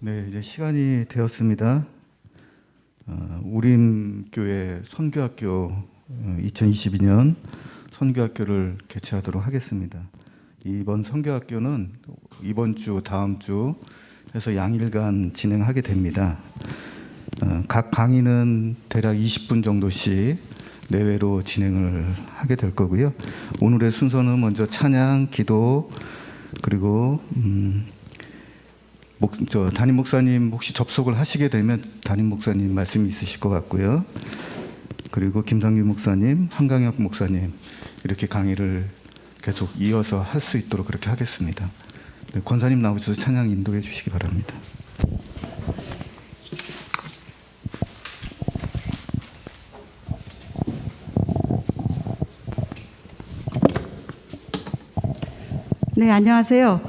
네, 이제 시간이 되었습니다. 우림교회 선교학교 2022년 선교학교를 개최하도록 하겠습니다. 이번 선교학교는 이번 주, 다음 주 해서 양일간 진행하게 됩니다. 각 강의는 대략 20분 정도씩 내외로 진행을 하게 될 거고요. 오늘의 순서는 먼저 찬양, 기도, 그리고 담임 목사님 혹시 접속을 하시게 되면 담임 목사님 말씀이 있으실 것 같고요. 그리고 김상규 목사님, 한강혁 목사님 이렇게 강의를 계속 이어서 할 수 있도록 그렇게 하겠습니다. 네, 권사님 나오셔서 찬양 인도해 주시기 바랍니다. 네, 안녕하세요.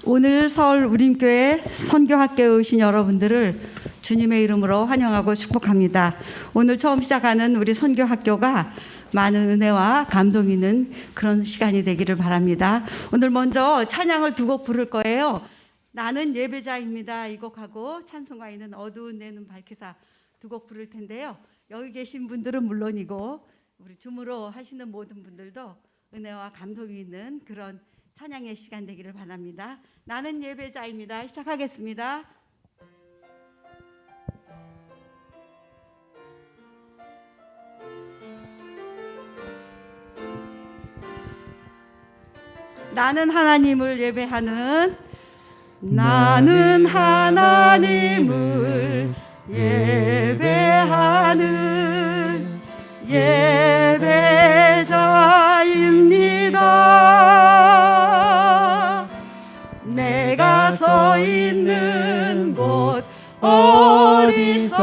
오늘 서울 우림교회 선교학교에 오신 여러분들을 주님의 이름으로 환영하고 축복합니다. 오늘 처음 시작하는 우리 선교학교가 많은 은혜와 감동 있는 그런 시간이 되기를 바랍니다. 오늘 먼저 찬양을 두 곡 부를 거예요. 나는 예배자입니다. 이 곡하고 찬송가 있는 어두운 내 눈 밝히사 두 곡 부를 텐데요. 여기 계신 분들은 물론이고 우리 줌으로 하시는 모든 분들도 은혜와 감동이 있는 그런 찬양의 시간 되기를 바랍니다. 나는 예배자입니다. 시작하겠습니다. 나는 하나님을 예배하는 나는 하나님을 예배하는 예배자입니다. 내가 서 있는 곳 어디서나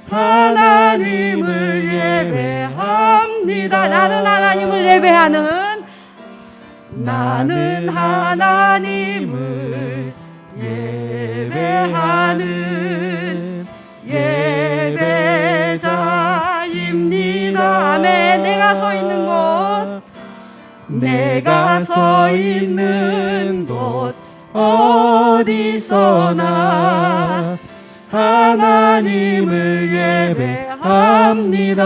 하나님을 예배합니다. 나는 하나님을 예배하는 나는 하나님을 예배하는 예배자입니다. 아멘. 내가 서 있는 곳 내가 서 있는 곳 어디서나 하나님을 예배합니다.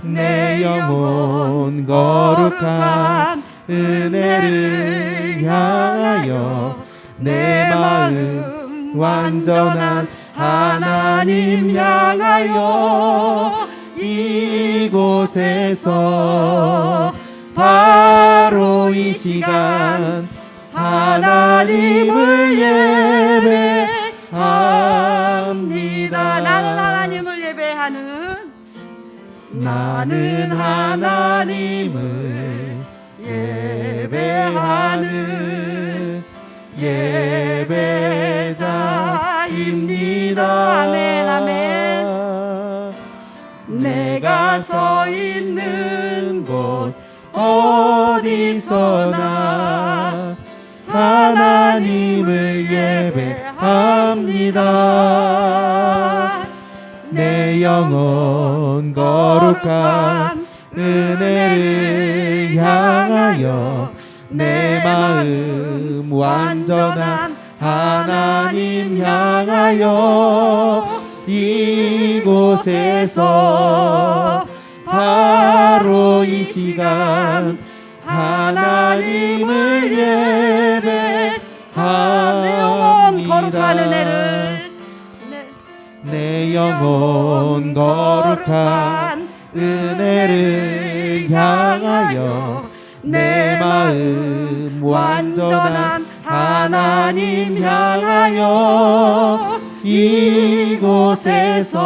내 영혼 거룩한 은혜를 향하여 내 마음 완전한 하나님 향하여 이곳에서 바로 이 시간 하나님을 예배합니다. 나는 하나님을 예배하는 나는 하나님을 예배하는 예배자입니다. 아멘, 아멘. 내가 서 있는 곳 어디서나 하나님을 예배합니다. 내 영혼 거룩한 은혜를 향하여 내 마음 완전한 하나님 향하여 이곳에서 바로 이 시간 하나님을 예배합니다. 내 영혼 거룩한 은혜를 내 영혼 거룩한 은혜를 향하여 내 마음 완전한 하나님 향하여 이곳에서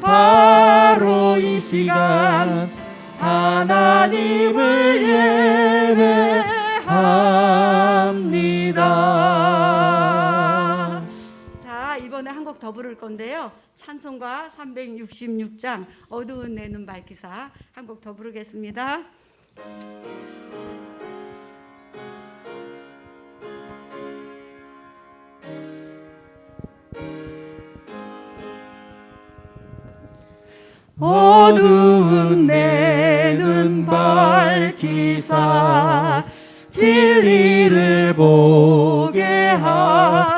바로 이 시간 하나님을 예배합니다. 자, 이번에 한 곡 더 부를 건데요. 찬송가 366장 어두운 내 눈 밝히사 한 곡 더 부르겠습니다. 어두운 내 눈 밝히사 진리를 보게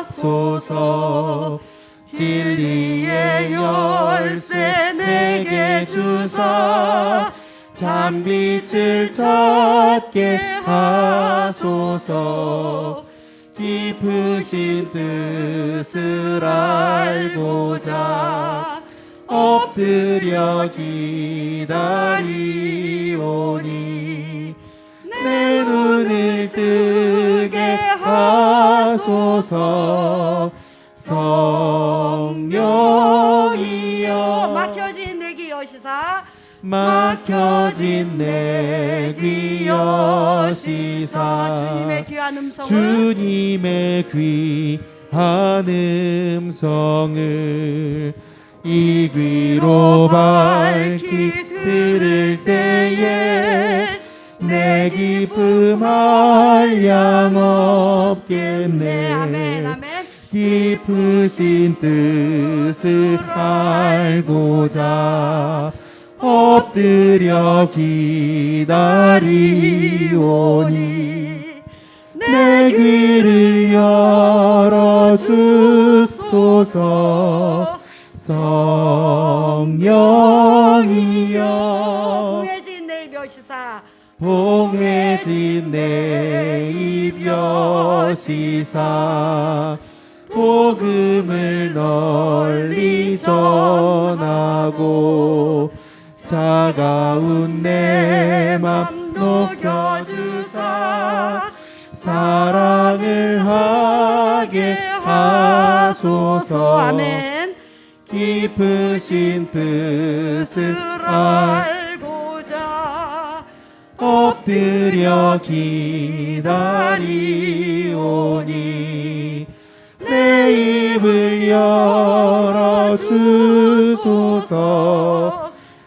하소서. 진리의 열쇠 내게 주사 참빛을 찾게 하소서. 깊으신 뜻을 알고자 엎드려 기다리오니 내 눈을 뜨게 하소서. 성령이여 막혀진 내 귀 여시사 막혀진 내 귀 여시사 주님의 귀한 음성을 주님의 귀한 음성을 이 귀로 밝히 들을 때에 내 기쁨 한량 없겠네. 아멘 아멘. 깊으신 뜻을 알고자 엎드려 기다리오니 내 귀를 열어 주소서. 성령이여 봉해진 내 벼시사 봉해진 내 입 여시사 복음을 널리 전하고 차가운 내 맘 녹여주사 사랑을 하게 하소서. 아멘. 깊으신 뜻을 알고자 엎드려 기다리오니 내 입을 열어 주소서.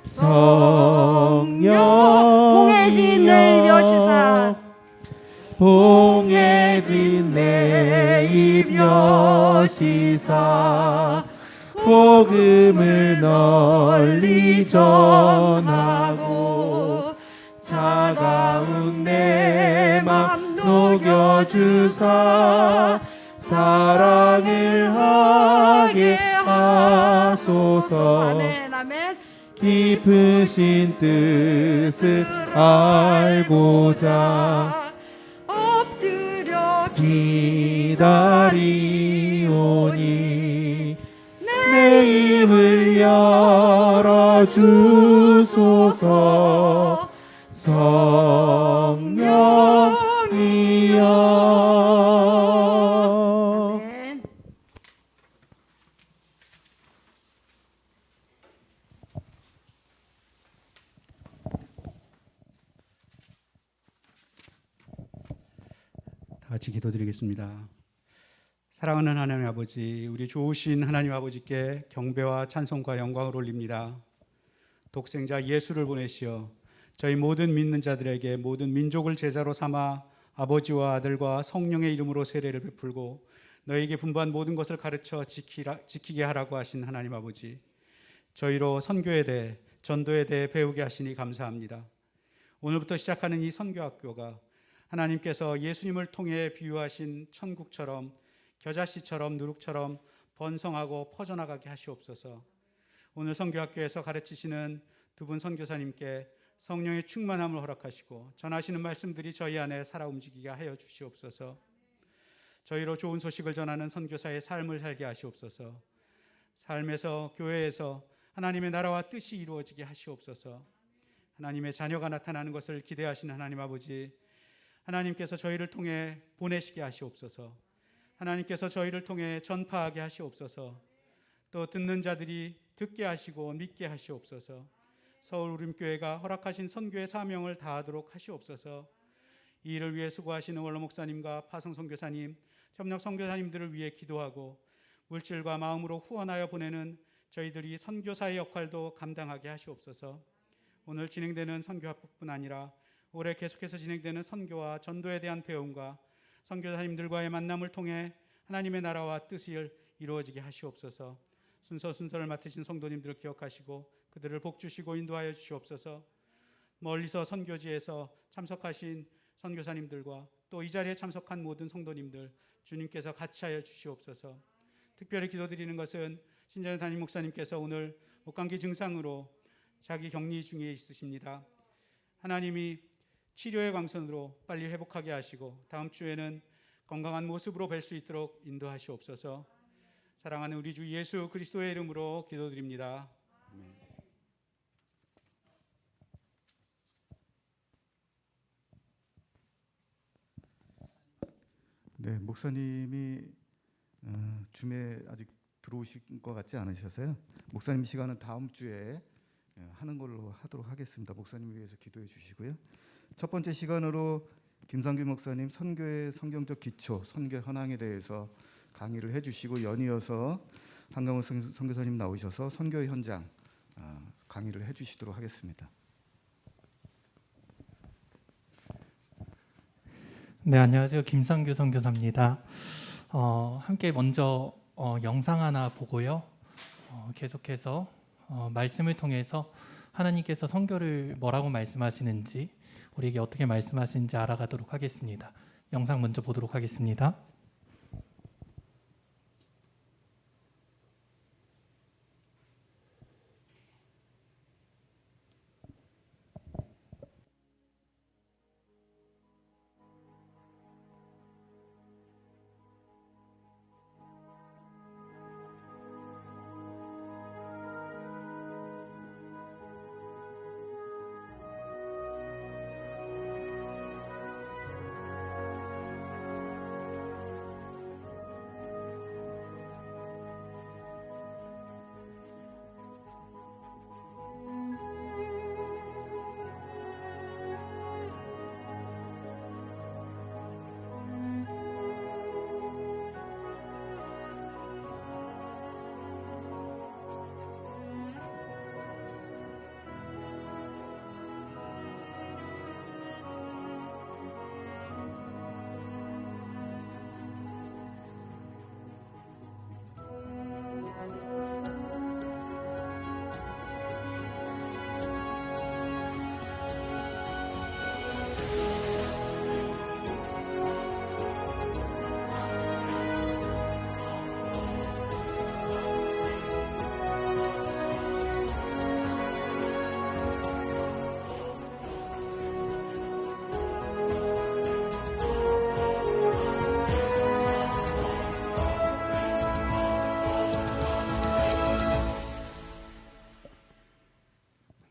성령 봉해진 내 벼시사 봉해진 내 입 여시사 복음을 널리 전하고 차가운 내 맘 녹여주사 사랑을 하게 하소서. 아멘 아멘. 깊으신 뜻을 알고자 엎드려 기다리오니 내 입을 열어 주소서. 성령이여 아멘. 다 같이 기도드리겠습니다. 사랑하는 하나님 아버지, 우리 좋으신 하나님 아버지께 경배와 찬송과 영광을 올립니다. 독생자 예수를 보내시어 저희 모든 믿는 자들에게 모든 민족을 제자로 삼아 아버지와 아들과 성령의 이름으로 세례를 베풀고 너에게 분부한 모든 것을 가르쳐 지키게 하라고 하신 하나님 아버지, 저희로 선교에 대해 전도에 대해 배우게 하시니 감사합니다. 오늘부터 시작하는 이 선교학교가 하나님께서 예수님을 통해 비유하신 천국처럼 겨자씨처럼 누룩처럼 번성하고 퍼져나가게 하시옵소서. 오늘 선교학교에서 가르치시는 두 분 선교사님께 성령의 충만함을 허락하시고 전하시는 말씀들이 저희 안에 살아 움직이게 하여 주시옵소서. 저희로 좋은 소식을 전하는 선교사의 삶을 살게 하시옵소서. 삶에서 교회에서 하나님의 나라와 뜻이 이루어지게 하시옵소서. 하나님의 자녀가 나타나는 것을 기대하시는 하나님 아버지, 하나님께서 저희를 통해 보내시게 하시옵소서. 하나님께서 저희를 통해 전파하게 하시옵소서. 또 듣는 자들이 듣게 하시고 믿게 하시옵소서. 서울 우림교회가 허락하신 선교의 사명을 다하도록 하시옵소서. 이 일을 위해 수고하시는 원로 목사님과 파송 선교사님, 협력 선교사님들을 위해 기도하고 물질과 마음으로 후원하여 보내는 저희들이 선교사의 역할도 감당하게 하시옵소서. 오늘 진행되는 선교학뿐 아니라 올해 계속해서 진행되는 선교와 전도에 대한 배움과 선교사님들과의 만남을 통해 하나님의 나라와 뜻을 이루어지게 하시옵소서. 순서를 맡으신 성도님들을 기억하시고 그들을 복주시고 인도하여 주시옵소서. 멀리서 선교지에서 참석하신 선교사님들과 또 이 자리에 참석한 모든 성도님들 주님께서 같이 하여 주시옵소서. 특별히 기도드리는 것은 신전의 담임 목사님께서 오늘 목감기 증상으로 자기 격리 중에 있으십니다. 하나님이 치료의 광선으로 빨리 회복하게 하시고 다음 주에는 건강한 모습으로 뵐 수 있도록 인도하시옵소서. 사랑하는 우리 주 예수 그리스도의 이름으로 기도드립니다. 아멘. 네, 목사님이 줌에 아직 들어오신 것 같지 않으셔서요. 목사님 시간은 다음 주에 하는 걸로 하도록 하겠습니다. 목사님 위해서 기도해 주시고요. 첫 번째 시간으로 김상규 목사님 선교의 성경적 기초, 선교 현황에 대해서 강의를 해주시고 연이어서 한강원 선교사님 나오셔서 선교 현장 강의를 해주시도록 하겠습니다. 네, 안녕하세요. 김상규 선교사입니다. 함께 먼저 영상 하나 보고요. 계속해서 말씀을 통해서 하나님께서 선교를 뭐라고 말씀하시는지 우리에게 어떻게 말씀하시는지 알아가도록 하겠습니다. 영상 먼저 보도록 하겠습니다.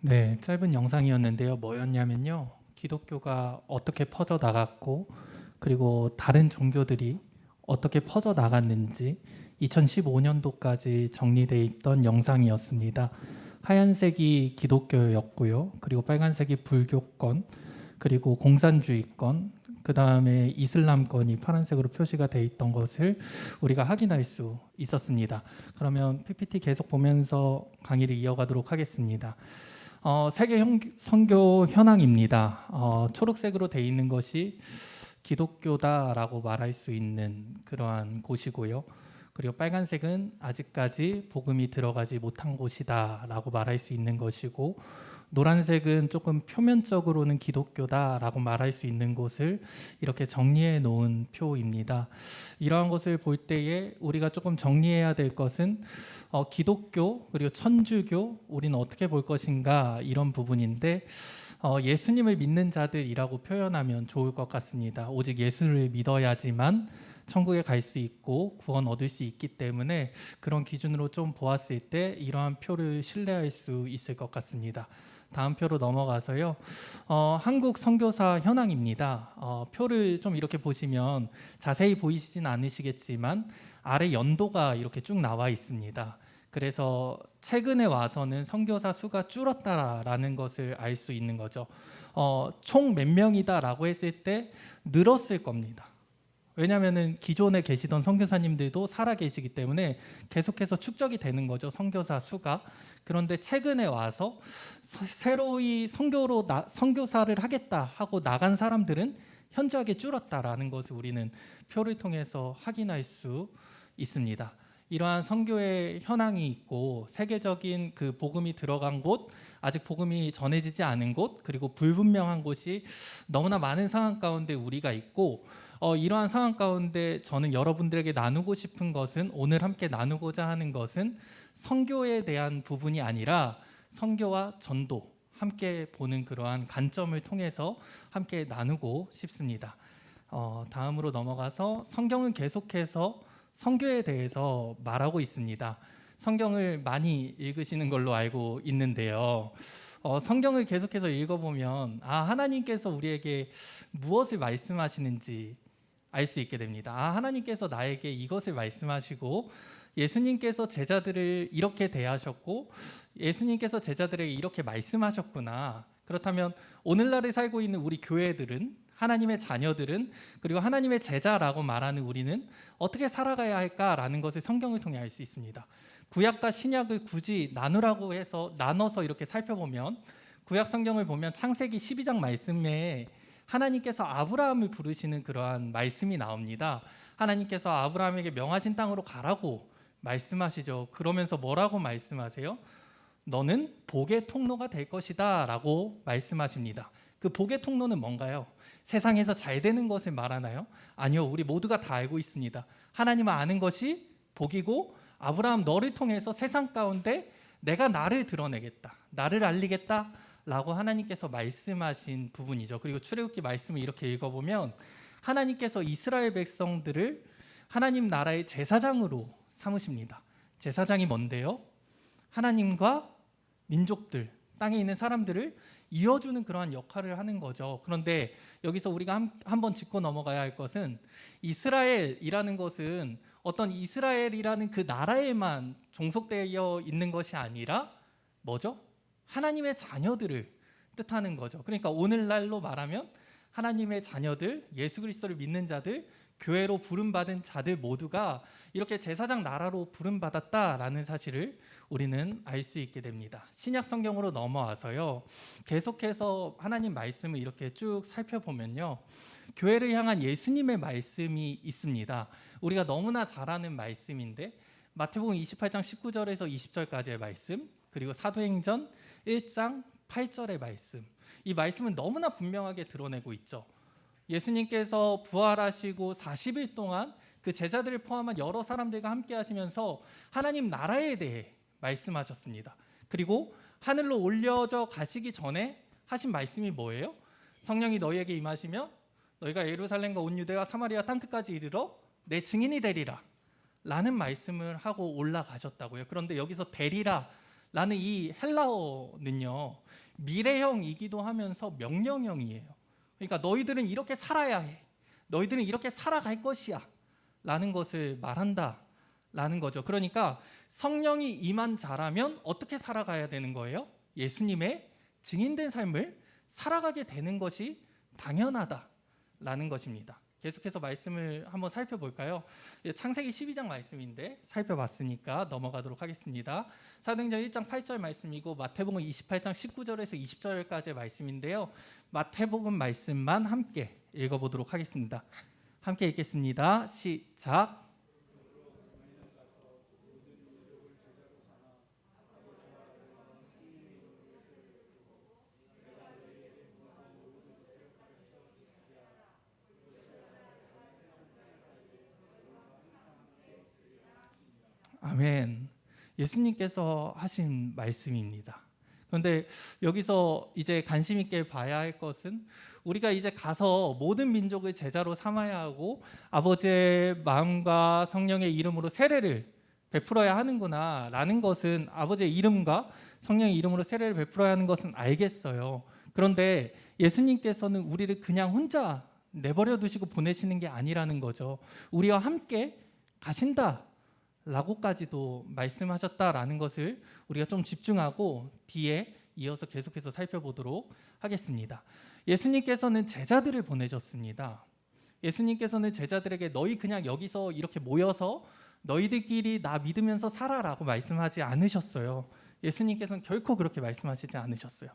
네, 짧은 영상이었는데요. 뭐였냐면요. 기독교가 어떻게 퍼져 나갔고 그리고 다른 종교들이 어떻게 퍼져 나갔는지 2015년도까지 정리되어 있던 영상이었습니다. 하얀색이 기독교였고요. 그리고 빨간색이 불교권, 그리고 공산주의권, 그 다음에 이슬람권이 파란색으로 표시가 되어 있던 것을 우리가 확인할 수 있었습니다. 그러면 PPT 계속 보면서 강의를 이어가도록 하겠습니다. 세계 선교 현황입니다. 초록색으로 되어 있는 것이 기독교다라고 말할 수 있는 그러한 곳이고요. 그리고 빨간색은 아직까지 복음이 들어가지 못한 곳이다라고 말할 수 있는 것이고, 노란색은 조금 표면적으로는 기독교다라고 말할 수 있는 곳을 이렇게 정리해 놓은 표입니다. 이러한 것을 볼 때에 우리가 조금 정리해야 될 것은 기독교 그리고 천주교 우리는 어떻게 볼 것인가 이런 부분인데, 예수님을 믿는 자들이라고 표현하면 좋을 것 같습니다. 오직 예수를 믿어야지만 천국에 갈 수 있고 구원 얻을 수 있기 때문에 그런 기준으로 좀 보았을 때 이러한 표를 신뢰할 수 있을 것 같습니다. 다음 표로 넘어가서요. 한국 선교사 현황입니다. 표를 좀 이렇게 보시면 자세히 보이시진 않으시겠지만 아래 연도가 이렇게 쭉 나와 있습니다. 그래서 최근에 와서는 선교사 수가 줄었다라는 것을 알 수 있는 거죠. 총 몇 명이다라고 했을 때 늘었을 겁니다. 왜냐하면 기존에 계시던 선교사님들도 살아 계시기 때문에 계속해서 축적이 되는 거죠, 선교사 수가. 그런데 최근에 와서 새로이 선교사를 하겠다 하고 나간 사람들은 현저하게 줄었다라는 것을 우리는 표를 통해서 확인할 수 있습니다. 이러한 선교의 현황이 있고 세계적인 그 복음이 들어간 곳, 아직 복음이 전해지지 않은 곳, 그리고 불분명한 곳이 너무나 많은 상황 가운데 우리가 있고, 이러한 상황 가운데 저는 여러분들에게 나누고 싶은 것은, 오늘 함께 나누고자 하는 것은 선교에 대한 부분이 아니라 선교와 전도 함께 보는 그러한 관점을 통해서 함께 나누고 싶습니다. 다음으로 넘어가서, 성경은 계속해서 선교에 대해서 말하고 있습니다. 성경을 많이 읽으시는 걸로 알고 있는데요. 성경을 계속해서 읽어보면 하나님께서 우리에게 무엇을 말씀하시는지 알 수 있게 됩니다. 하나님께서 나에게 이것을 말씀하시고, 예수님께서 제자들을 이렇게 대하셨고, 예수님께서 제자들에게 이렇게 말씀하셨구나. 그렇다면 오늘날에 살고 있는 우리 교회들은, 하나님의 자녀들은, 그리고 하나님의 제자라고 말하는 우리는 어떻게 살아가야 할까라는 것을 성경을 통해 알 수 있습니다. 구약과 신약을 굳이 나눠서 이렇게 살펴보면, 구약 성경을 보면 창세기 12장 말씀에 하나님께서 아브라함을 부르시는 그러한 말씀이 나옵니다. 하나님께서 아브라함에게 명하신 땅으로 가라고 말씀하시죠. 그러면서 뭐라고 말씀하세요? 너는 복의 통로가 될 것이다 라고 말씀하십니다. 그 복의 통로는 뭔가요? 세상에서 잘 되는 것을 말하나요? 아니요, 우리 모두가 다 알고 있습니다. 하나님을 아는 것이 복이고, 아브라함 너를 통해서 세상 가운데 내가 나를 드러내겠다, 나를 알리겠다 라고 하나님께서 말씀하신 부분이죠. 그리고 출애굽기 말씀을 이렇게 읽어보면, 하나님께서 이스라엘 백성들을 하나님 나라의 제사장으로 삼으십니다. 제사장이 뭔데요? 하나님과 민족들, 땅에 있는 사람들을 이어주는 그러한 역할을 하는 거죠. 그런데 여기서 우리가 한번 짚고 넘어가야 할 것은, 이스라엘이라는 것은 어떤 이스라엘이라는 그 나라에만 종속되어 있는 것이 아니라 뭐죠? 하나님의 자녀들을 뜻하는 거죠. 그러니까 오늘날로 말하면 하나님의 자녀들, 예수 그리스도를 믿는 자들, 교회로 부름받은 자들 모두가 이렇게 제사장 나라로 부름받았다라는 사실을 우리는 알 수 있게 됩니다. 신약 성경으로 넘어와서요, 계속해서 하나님 말씀을 이렇게 쭉 살펴보면요, 교회를 향한 예수님의 말씀이 있습니다. 우리가 너무나 잘 아는 말씀인데, 마태복음 28장 19절에서 20절까지의 말씀, 그리고 사도행전 1장 8절의 말씀, 이 말씀은 너무나 분명하게 드러내고 있죠. 예수님께서 부활하시고 40일 동안 그 제자들을 포함한 여러 사람들과 함께 하시면서 하나님 나라에 대해 말씀하셨습니다. 그리고 하늘로 올려져 가시기 전에 하신 말씀이 뭐예요? 성령이 너희에게 임하시며 너희가 예루살렘과 온 유대와 사마리아 땅끝까지 이르러 내 증인이 되리라 라는 말씀을 하고 올라가셨다고요. 그런데 여기서 되리라 라는 이 헬라어는요, 미래형이기도 하면서 명령형이에요. 그러니까 너희들은 이렇게 살아야 해, 너희들은 이렇게 살아갈 것이야 라는 것을 말한다 라는 거죠. 그러니까 성령이 임한 자라면 어떻게 살아가야 되는 거예요? 예수님의 증인된 삶을 살아가게 되는 것이 당연하다 라는 것입니다. 계속해서 말씀을 한번 살펴볼까요? 창세기 12장 말씀인데 살펴봤으니까 넘어가도록 하겠습니다. 사도행전 1장 8절 말씀이고, 마태복음 28장 19절에서 20절까지의 말씀인데요, 마태복음 말씀만 함께 읽어보도록 하겠습니다. 함께 읽겠습니다. 시작. 아멘. 예수님께서 하신 말씀입니다. 그런데 여기서 이제 관심 있게 봐야 할 것은, 우리가 이제 가서 모든 민족을 제자로 삼아야 하고 아버지의 마음과 성령의 이름으로 세례를 베풀어야 하는구나 라는 것은, 아버지의 이름과 성령의 이름으로 세례를 베풀어야 하는 것은 알겠어요. 그런데 예수님께서는 우리를 그냥 혼자 내버려 두시고 보내시는 게 아니라는 거죠. 우리와 함께 가신다 라고까지도 말씀하셨다라는 것을 우리가 좀 집중하고 뒤에 이어서 계속해서 살펴보도록 하겠습니다. 예수님께서는 제자들을 보내셨습니다. 예수님께서는 제자들에게 너희 그냥 여기서 이렇게 모여서 너희들끼리 나 믿으면서 살아라고 말씀하지 않으셨어요. 예수님께서는 결코 그렇게 말씀하시지 않으셨어요.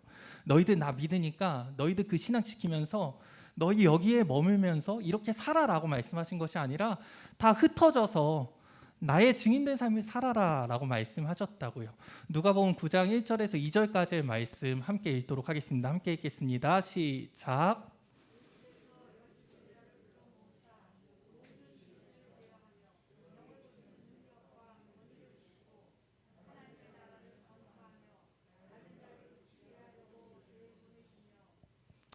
너희들 나 믿으니까 너희들 그 신앙 지키면서 너희 여기에 머물면서 이렇게 살아라고 말씀하신 것이 아니라, 다 흩어져서 나의 증인된 삶을 살아라라고 말씀하셨다고요. 누가복음 9장 1절에서 2절까지의 말씀 함께 읽도록 하겠습니다. 함께 읽겠습니다. 시작.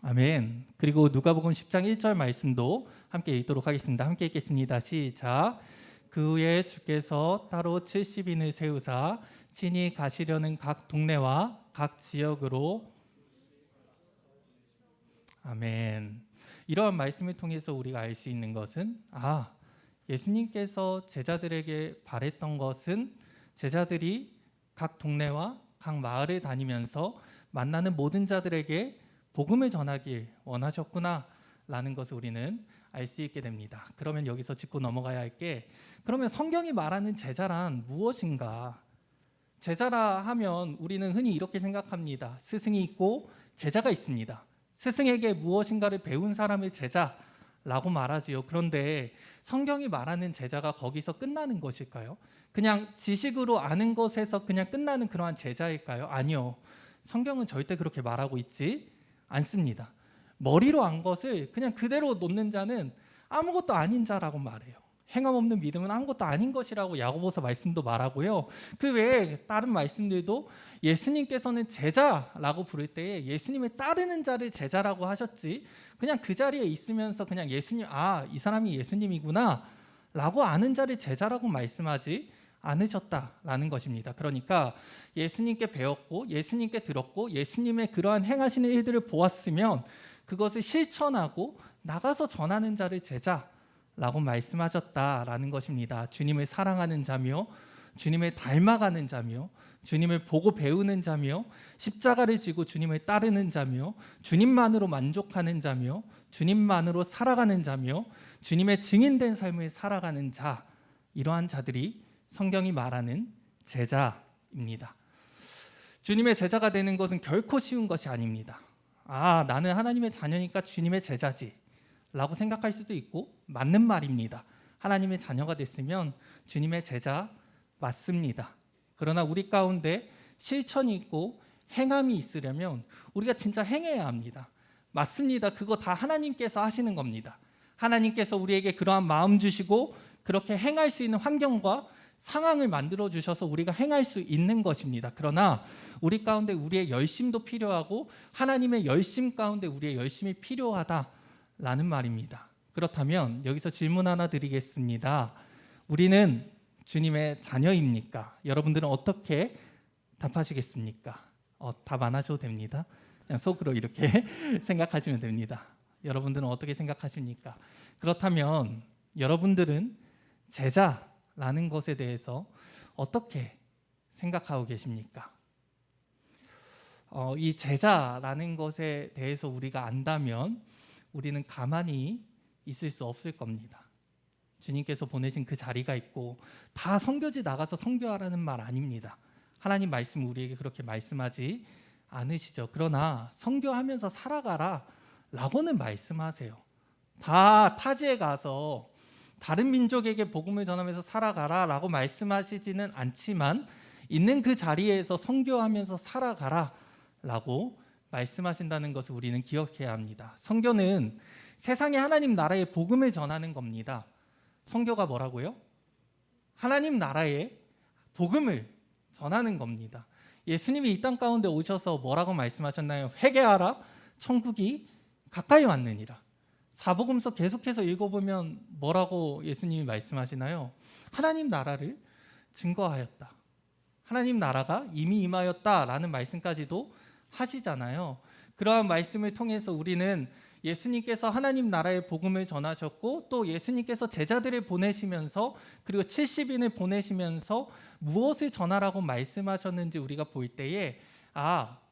아멘. 그리고 누가복음 10장 1절 말씀도 함께 읽도록 하겠습니다. 함께 읽겠습니다. 시작. 그 후에 주께서 따로 70인을 세우사 친히 가시려는 각 동네와 각 지역으로 아멘. 이러한 말씀을 통해서 우리가 알 수 있는 것은 예수님께서 제자들에게 바랬던 것은 제자들이 각 동네와 각 마을에 다니면서 만나는 모든 자들에게 복음을 전하길 원하셨구나 라는 것을 우리는 알 수 있게 됩니다. 그러면 여기서 짚고 넘어가야 할 게, 그러면 성경이 말하는 제자란 무엇인가? 제자라 하면 우리는 흔히 이렇게 생각합니다. 스승이 있고 제자가 있습니다. 스승에게 무엇인가를 배운 사람을 제자라고 말하지요. 그런데 성경이 말하는 제자가 거기서 끝나는 것일까요? 그냥 지식으로 아는 것에서 그냥 끝나는 그러한 제자일까요? 아니요. 성경은 절대 그렇게 말하고 있지 않습니다. 머리로 안 것을 그냥 그대로 놓는 자는 아무것도 아닌 자라고 말해요. 행함 없는 믿음은 아무것도 아닌 것이라고 야고보서 말씀도 말하고요. 그 외에 다른 말씀들도 예수님께서는 제자라고 부를 때에 예수님을 따르는 자를 제자라고 하셨지, 그냥 그 자리에 있으면서 그냥 예수님, 이 사람이 예수님이구나 라고 아는 자를 제자라고 말씀하지 않으셨다라는 것입니다. 그러니까 예수님께 배웠고 예수님께 들었고 예수님의 그러한 행하시는 일들을 보았으면 그것을 실천하고 나가서 전하는 자를 제자라고 말씀하셨다라는 것입니다. 주님을 사랑하는 자며 주님을 닮아가는 자며 주님을 보고 배우는 자며 십자가를 지고 주님을 따르는 자며 주님만으로 만족하는 자며 주님만으로 살아가는 자며 주님의 증인된 삶을 살아가는 자, 이러한 자들이 성경이 말하는 제자입니다. 주님의 제자가 되는 것은 결코 쉬운 것이 아닙니다. 나는 하나님의 자녀니까 주님의 제자지 라고 생각할 수도 있고 맞는 말입니다. 하나님의 자녀가 됐으면 주님의 제자 맞습니다. 그러나 우리 가운데 실천이 있고 행함이 있으려면 우리가 진짜 행해야 합니다. 맞습니다. 그거 다 하나님께서 하시는 겁니다. 하나님께서 우리에게 그러한 마음 주시고 그렇게 행할 수 있는 환경과 상황을 만들어 주셔서 우리가 행할 수 있는 것입니다. 그러나 우리 가운데 우리의 열심도 필요하고 하나님의 열심 가운데 우리의 열심이 필요하다라는 말입니다. 그렇다면 여기서 질문 하나 드리겠습니다. 우리는 주님의 자녀입니까? 여러분들은 어떻게 답하시겠습니까? 답 안 하셔도 됩니다. 그냥 속으로 이렇게 생각하시면 됩니다. 여러분들은 어떻게 생각하십니까? 그렇다면 여러분들은 제자라는 것에 대해서 어떻게 생각하고 계십니까? 이 제자라는 것에 대해서 우리가 안다면 우리는 가만히 있을 수 없을 겁니다. 주님께서 보내신 그 자리가 있고 다 선교지 나가서 선교하라는 말 아닙니다. 하나님 말씀 우리에게 그렇게 말씀하지 않으시죠. 그러나 선교하면서 살아가라 라고는 말씀하세요. 다 타지에 가서 다른 민족에게 복음을 전하면서 살아가라 라고 말씀하시지는 않지만 있는 그 자리에서 선교하면서 살아가라 라고 말씀하신다는 것을 우리는 기억해야 합니다. 선교는 세상에 하나님 나라의 복음을 전하는 겁니다. 선교가 뭐라고요? 하나님 나라의 복음을 전하는 겁니다. 예수님이 이 땅 가운데 오셔서 뭐라고 말씀하셨나요? 회개하라, 천국이 가까이 왔느니라. 사복음서 계속해서 읽어보면 뭐라고 예수님이 말씀하시나요? 하나님 나라를 증거하였다. 하나님 나라가 이미 임하였다라는 말씀까지도 하시잖아요. 그러한 말씀을 통해서 우리는 예수님께서 하나님 나라의 복음을 전하셨고 또 예수님께서 제자들을 보내시면서 그리고 70인을 보내시면서 무엇을 전하라고 말씀하셨는지 우리가 볼 때에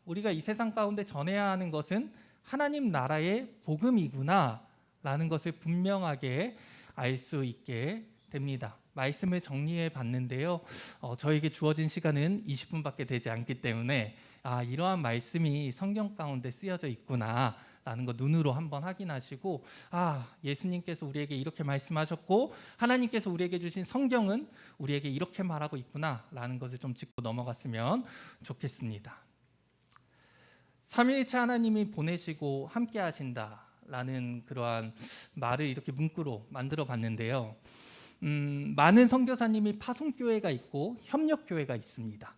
우리가 이 세상 가운데 전해야 하는 것은 하나님 나라의 복음이구나 라는 것을 분명하게 알 수 있게 됩니다. 말씀을 정리해 봤는데요. 저에게 주어진 시간은 20분밖에 되지 않기 때문에 이러한 말씀이 성경 가운데 쓰여져 있구나 라는 거 눈으로 한번 확인하시고, 아, 예수님께서 우리에게 이렇게 말씀하셨고 하나님께서 우리에게 주신 성경은 우리에게 이렇게 말하고 있구나 라는 것을 좀 짚고 넘어갔으면 좋겠습니다. 삼위일체 하나님이 보내시고 함께 하신다라는 그러한 말을 이렇게 문구로 만들어 봤는데요. 많은 선교사님이 파송교회가 있고 협력교회가 있습니다.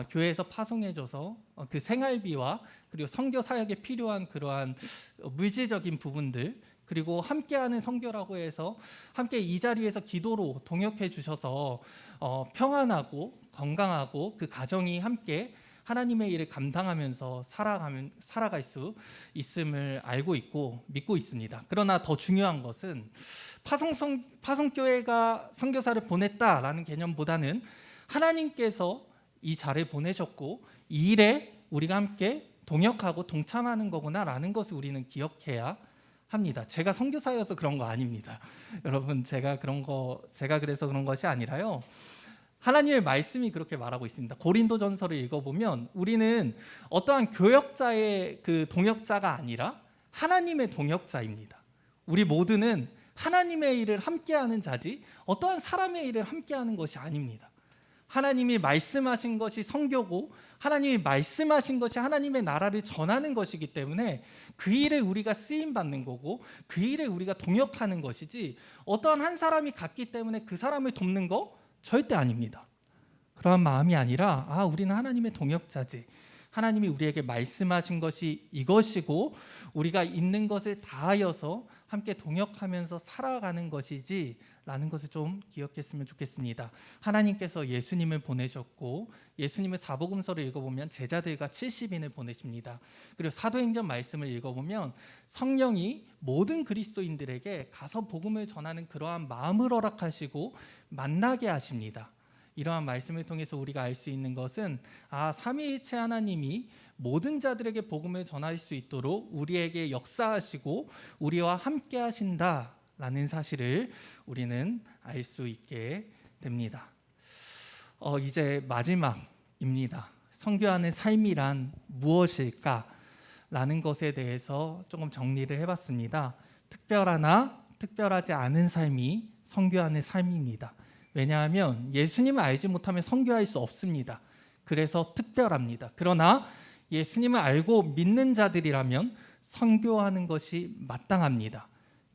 교회에서 파송해줘서 그 생활비와 그리고 선교 사역에 필요한 그러한 물질적인 부분들, 그리고 함께하는 선교라고 해서 함께 이 자리에서 기도로 동역해 주셔서 평안하고 건강하고 그 가정이 함께 하나님의 일을 감당하면서 살아갈 수 있음을 알고 있고 믿고 있습니다. 그러나 더 중요한 것은 파송교회가 선교사를 보냈다라는 개념보다는 하나님께서 이 자를 보내셨고 이 일에 우리가 함께 동역하고 동참하는 거구나라는 것을 우리는 기억해야 합니다. 제가 선교사여서 그런 거 아닙니다. 여러분, 제가 그래서 그런 것이 아니라요. 하나님의 말씀이 그렇게 말하고 있습니다. 고린도전서를 읽어보면 우리는 어떠한 교역자의 그 동역자가 아니라 하나님의 동역자입니다. 우리 모두는 하나님의 일을 함께하는 자지 어떠한 사람의 일을 함께하는 것이 아닙니다. 하나님이 말씀하신 것이 선교고 하나님이 말씀하신 것이 하나님의 나라를 전하는 것이기 때문에 그 일에 우리가 쓰임받는 거고 그 일에 우리가 동역하는 것이지 어떠한 한 사람이 갔기 때문에 그 사람을 돕는 거 절대 아닙니다. 그러한 마음이 아니라 우리는 하나님의 동역자지, 하나님이 우리에게 말씀하신 것이 이것이고 우리가 있는 것을 다하여서 함께 동역하면서 살아가는 것이지 라는 것을 좀 기억했으면 좋겠습니다. 하나님께서 예수님을 보내셨고 예수님의 사복음서를 읽어보면 제자들과 70인을 보내십니다. 그리고 사도행전 말씀을 읽어보면 성령이 모든 그리스도인들에게 가서 복음을 전하는 그러한 마음을 허락하시고 만나게 하십니다. 이러한 말씀을 통해서 우리가 알 수 있는 것은 삼위일체 하나님이 모든 자들에게 복음을 전할 수 있도록 우리에게 역사하시고 우리와 함께 하신다라는 사실을 우리는 알 수 있게 됩니다. 이제 마지막입니다. 선교하는 삶이란 무엇일까라는 것에 대해서 조금 정리를 해봤습니다. 특별하나 특별하지 않은 삶이 선교하는 삶입니다. 왜냐하면 예수님을 알지 못하면 선교할 수 없습니다. 그래서 특별합니다. 그러나 예수님을 알고 믿는 자들이라면 선교하는 것이 마땅합니다.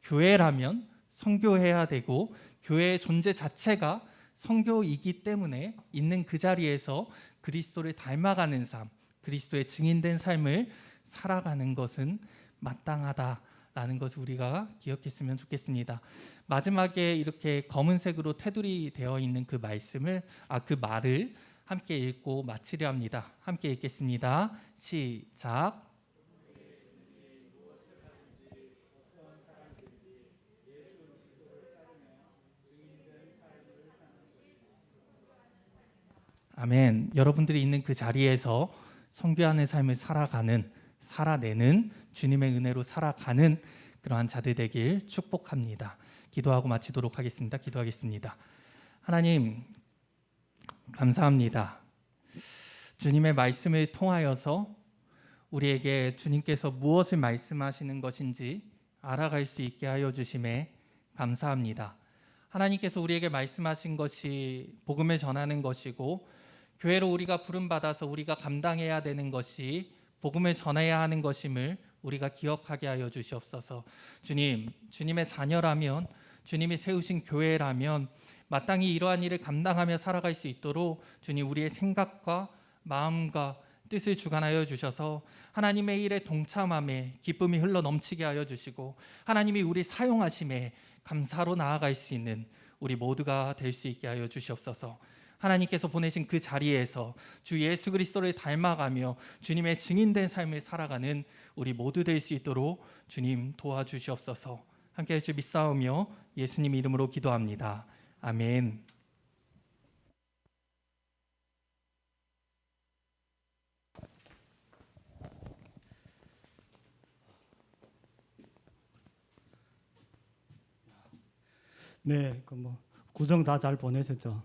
교회라면 선교해야 되고 교회의 존재 자체가 선교이기 때문에 있는 그 자리에서 그리스도를 닮아가는 삶, 그리스도의 증인된 삶을 살아가는 것은 마땅하다라는 것을 우리가 기억했으면 좋겠습니다. 마지막에 이렇게 검은색으로 테두리 되어 있는 그 말씀을 그 말을 함께 읽고 마치려 합니다. 함께 읽겠습니다. 시작. 아멘. 여러분들이 있는 그 자리에서 선교하는 삶을 살아내는 주님의 은혜로 살아가는 그러한 자들 되길 축복합니다. 기도하고 마치도록 하겠습니다. 기도하겠습니다. 하나님, 감사합니다. 주님의 말씀을 통하여서 우리에게 주님께서 무엇을 말씀하시는 것인지 알아갈 수 있게 하여 주심에 감사합니다. 하나님께서 우리에게 말씀하신 것이 복음을 전하는 것이고 교회로 우리가 부름받아서 우리가 감당해야 되는 것이 복음을 전해야 하는 것임을 우리가 기억하게 하여 주시옵소서. 주님, 주님의 자녀라면, 주님이 세우신 교회라면 마땅히 이러한 일을 감당하며 살아갈 수 있도록 주님 우리의 생각과 마음과 뜻을 주관하여 주셔서 하나님의 일에 동참함에 기쁨이 흘러 넘치게 하여 주시고 하나님이 우리 사용하심에 감사로 나아갈 수 있는 우리 모두가 될 수 있게 하여 주시옵소서. 하나님께서 보내신 그 자리에서 주 예수 그리스도를 닮아가며 주님의 증인된 삶을 살아가는 우리 모두 될 수 있도록 주님 도와주시옵소서. 함께해 주시 믿사오며 예수님 이름으로 기도합니다. 아멘. 네, 구정 다 잘 보내셨죠?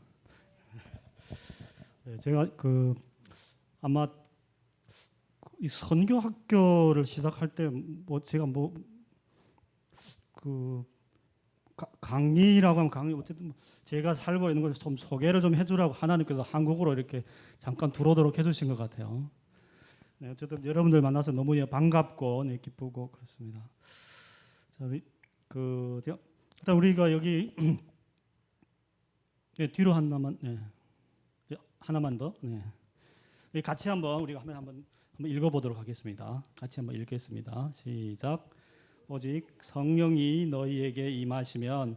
네, 제가 아마 이 선교 학교를 시작할 때 뭐 제가 그 강의라고 하면 강의 어쨌든 뭐 제가 살고 있는 것을 좀 소개를 좀 해주라고 하나님께서 한국으로 이렇게 잠깐 들어오도록 해주신 것 같아요. 네, 어쨌든 여러분들 만나서 너무 반갑고 네, 기쁘고 그렇습니다. 자, 일단 우리가 여기 네, 뒤로 하나만 하나만 더 같이 한번 우리가 한번 읽어보도록 하겠습니다. 같이 한번 읽겠습니다. 시작. 오직 성령이 너희에게 임하시면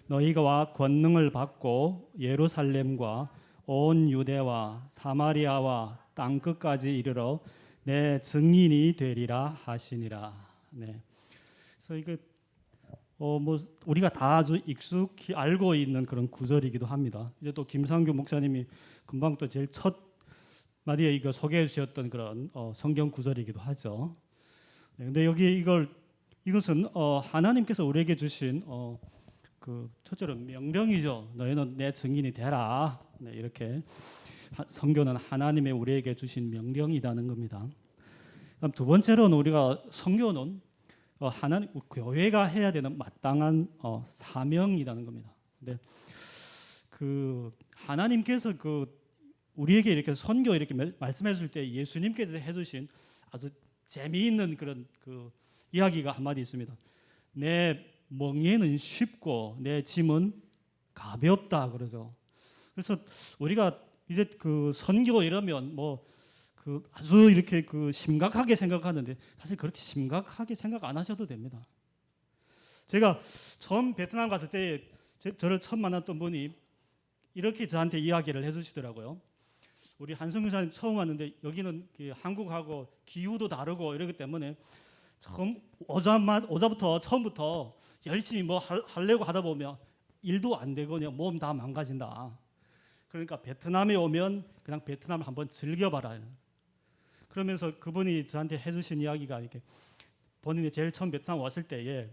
너희가 권능을 받고 예루살렘과 온 유대와 사마리아와 땅 끝까지 이르러 내 증인이 되리라 하시니라. 네. 그래서 이게 뭐 우리가 다 아주 익숙히 알고 있는 그런 구절이기도 합니다. 이제 또 김상규 목사님이 금방 또 제일 첫 마디에 이거 소개해 주셨던 그런 성경 구절이기도 하죠. 네, 근데 여기 이것은 하나님께서 우리에게 주신 그 첫째로 명령이죠. 너희는 내 증인이 되라. 네, 이렇게 성경은 하나님의 우리에게 주신 명령이라는 겁니다. 그럼 두 번째로는 우리가 성경은 하나님 교회가 해야 되는 마땅한 사명이라는 겁니다. 근데 그 하나님께서 그 우리에게 이렇게 선교 이렇게 말씀해 줄 때 예수님께서 해주신 아주 재미있는 그런 그 이야기가 한마디 있습니다. 내 멍에는 쉽고 내 짐은 가볍다 그러죠. 그래서 우리가 이제 그 선교 이러면 뭐 그 아주 이렇게 그 심각하게 생각하는데 사실 그렇게 심각하게 생각 안 하셔도 됩니다. 제가 처음 베트남 갔을 때 저를 처음 만났던 분이 이렇게 저한테 이야기를 해주시더라고요. 우리 한성규 사님 처음 왔는데 여기는 한국하고 기후도 다르고 이러기 때문에 오자부터 처음부터 열심히 뭐 하려고 하다 보면 일도 안 되거든요. 몸 다 망가진다. 그러니까 베트남에 오면 그냥 베트남을 한번 즐겨봐라. 그러면서 그분이 저한테 해주신 이야기가 이렇게 본인이 제일 처음 베트남 왔을 때에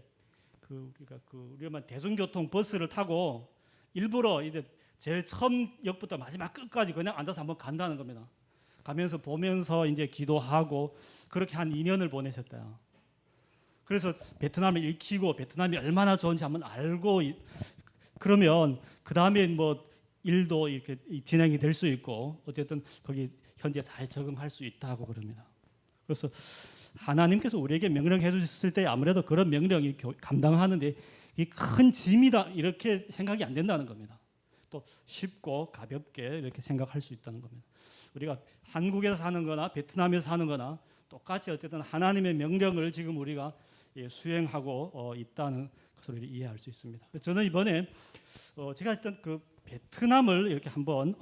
그러니까 우리만 대중교통 버스를 타고 일부러 이제 제일 처음 역부터 마지막 끝까지 그냥 앉아서 한번 간다는 겁니다. 가면서 보면서 이제 기도하고 그렇게 한 2년을 보내셨대요. 그래서 베트남을 익히고 베트남이 얼마나 좋은지 한번 알고 그러면 그 다음에 뭐 일도 이렇게 진행이 될 수 있고 어쨌든 거기 현재 잘 적응할 수 있다고 그럽니다. 그래서 하나님께서 우리에게 명령해 주셨을 때 아무래도 그런 명령이 감당하는데 이 큰 짐이다 이렇게 생각이 안 된다는 겁니다. 또 쉽고 가볍게 이렇게 생각할 수 있다는 겁니다. 우리가 한국에서 사는 거나 베트남에서 사는 거나 똑같이 어쨌든 하나님의 명령을 지금 우리가 수행하고 있다는 것을 이해할 수 있습니다. 저는 이번에 제가 했던 그 베트남을 이렇게 한번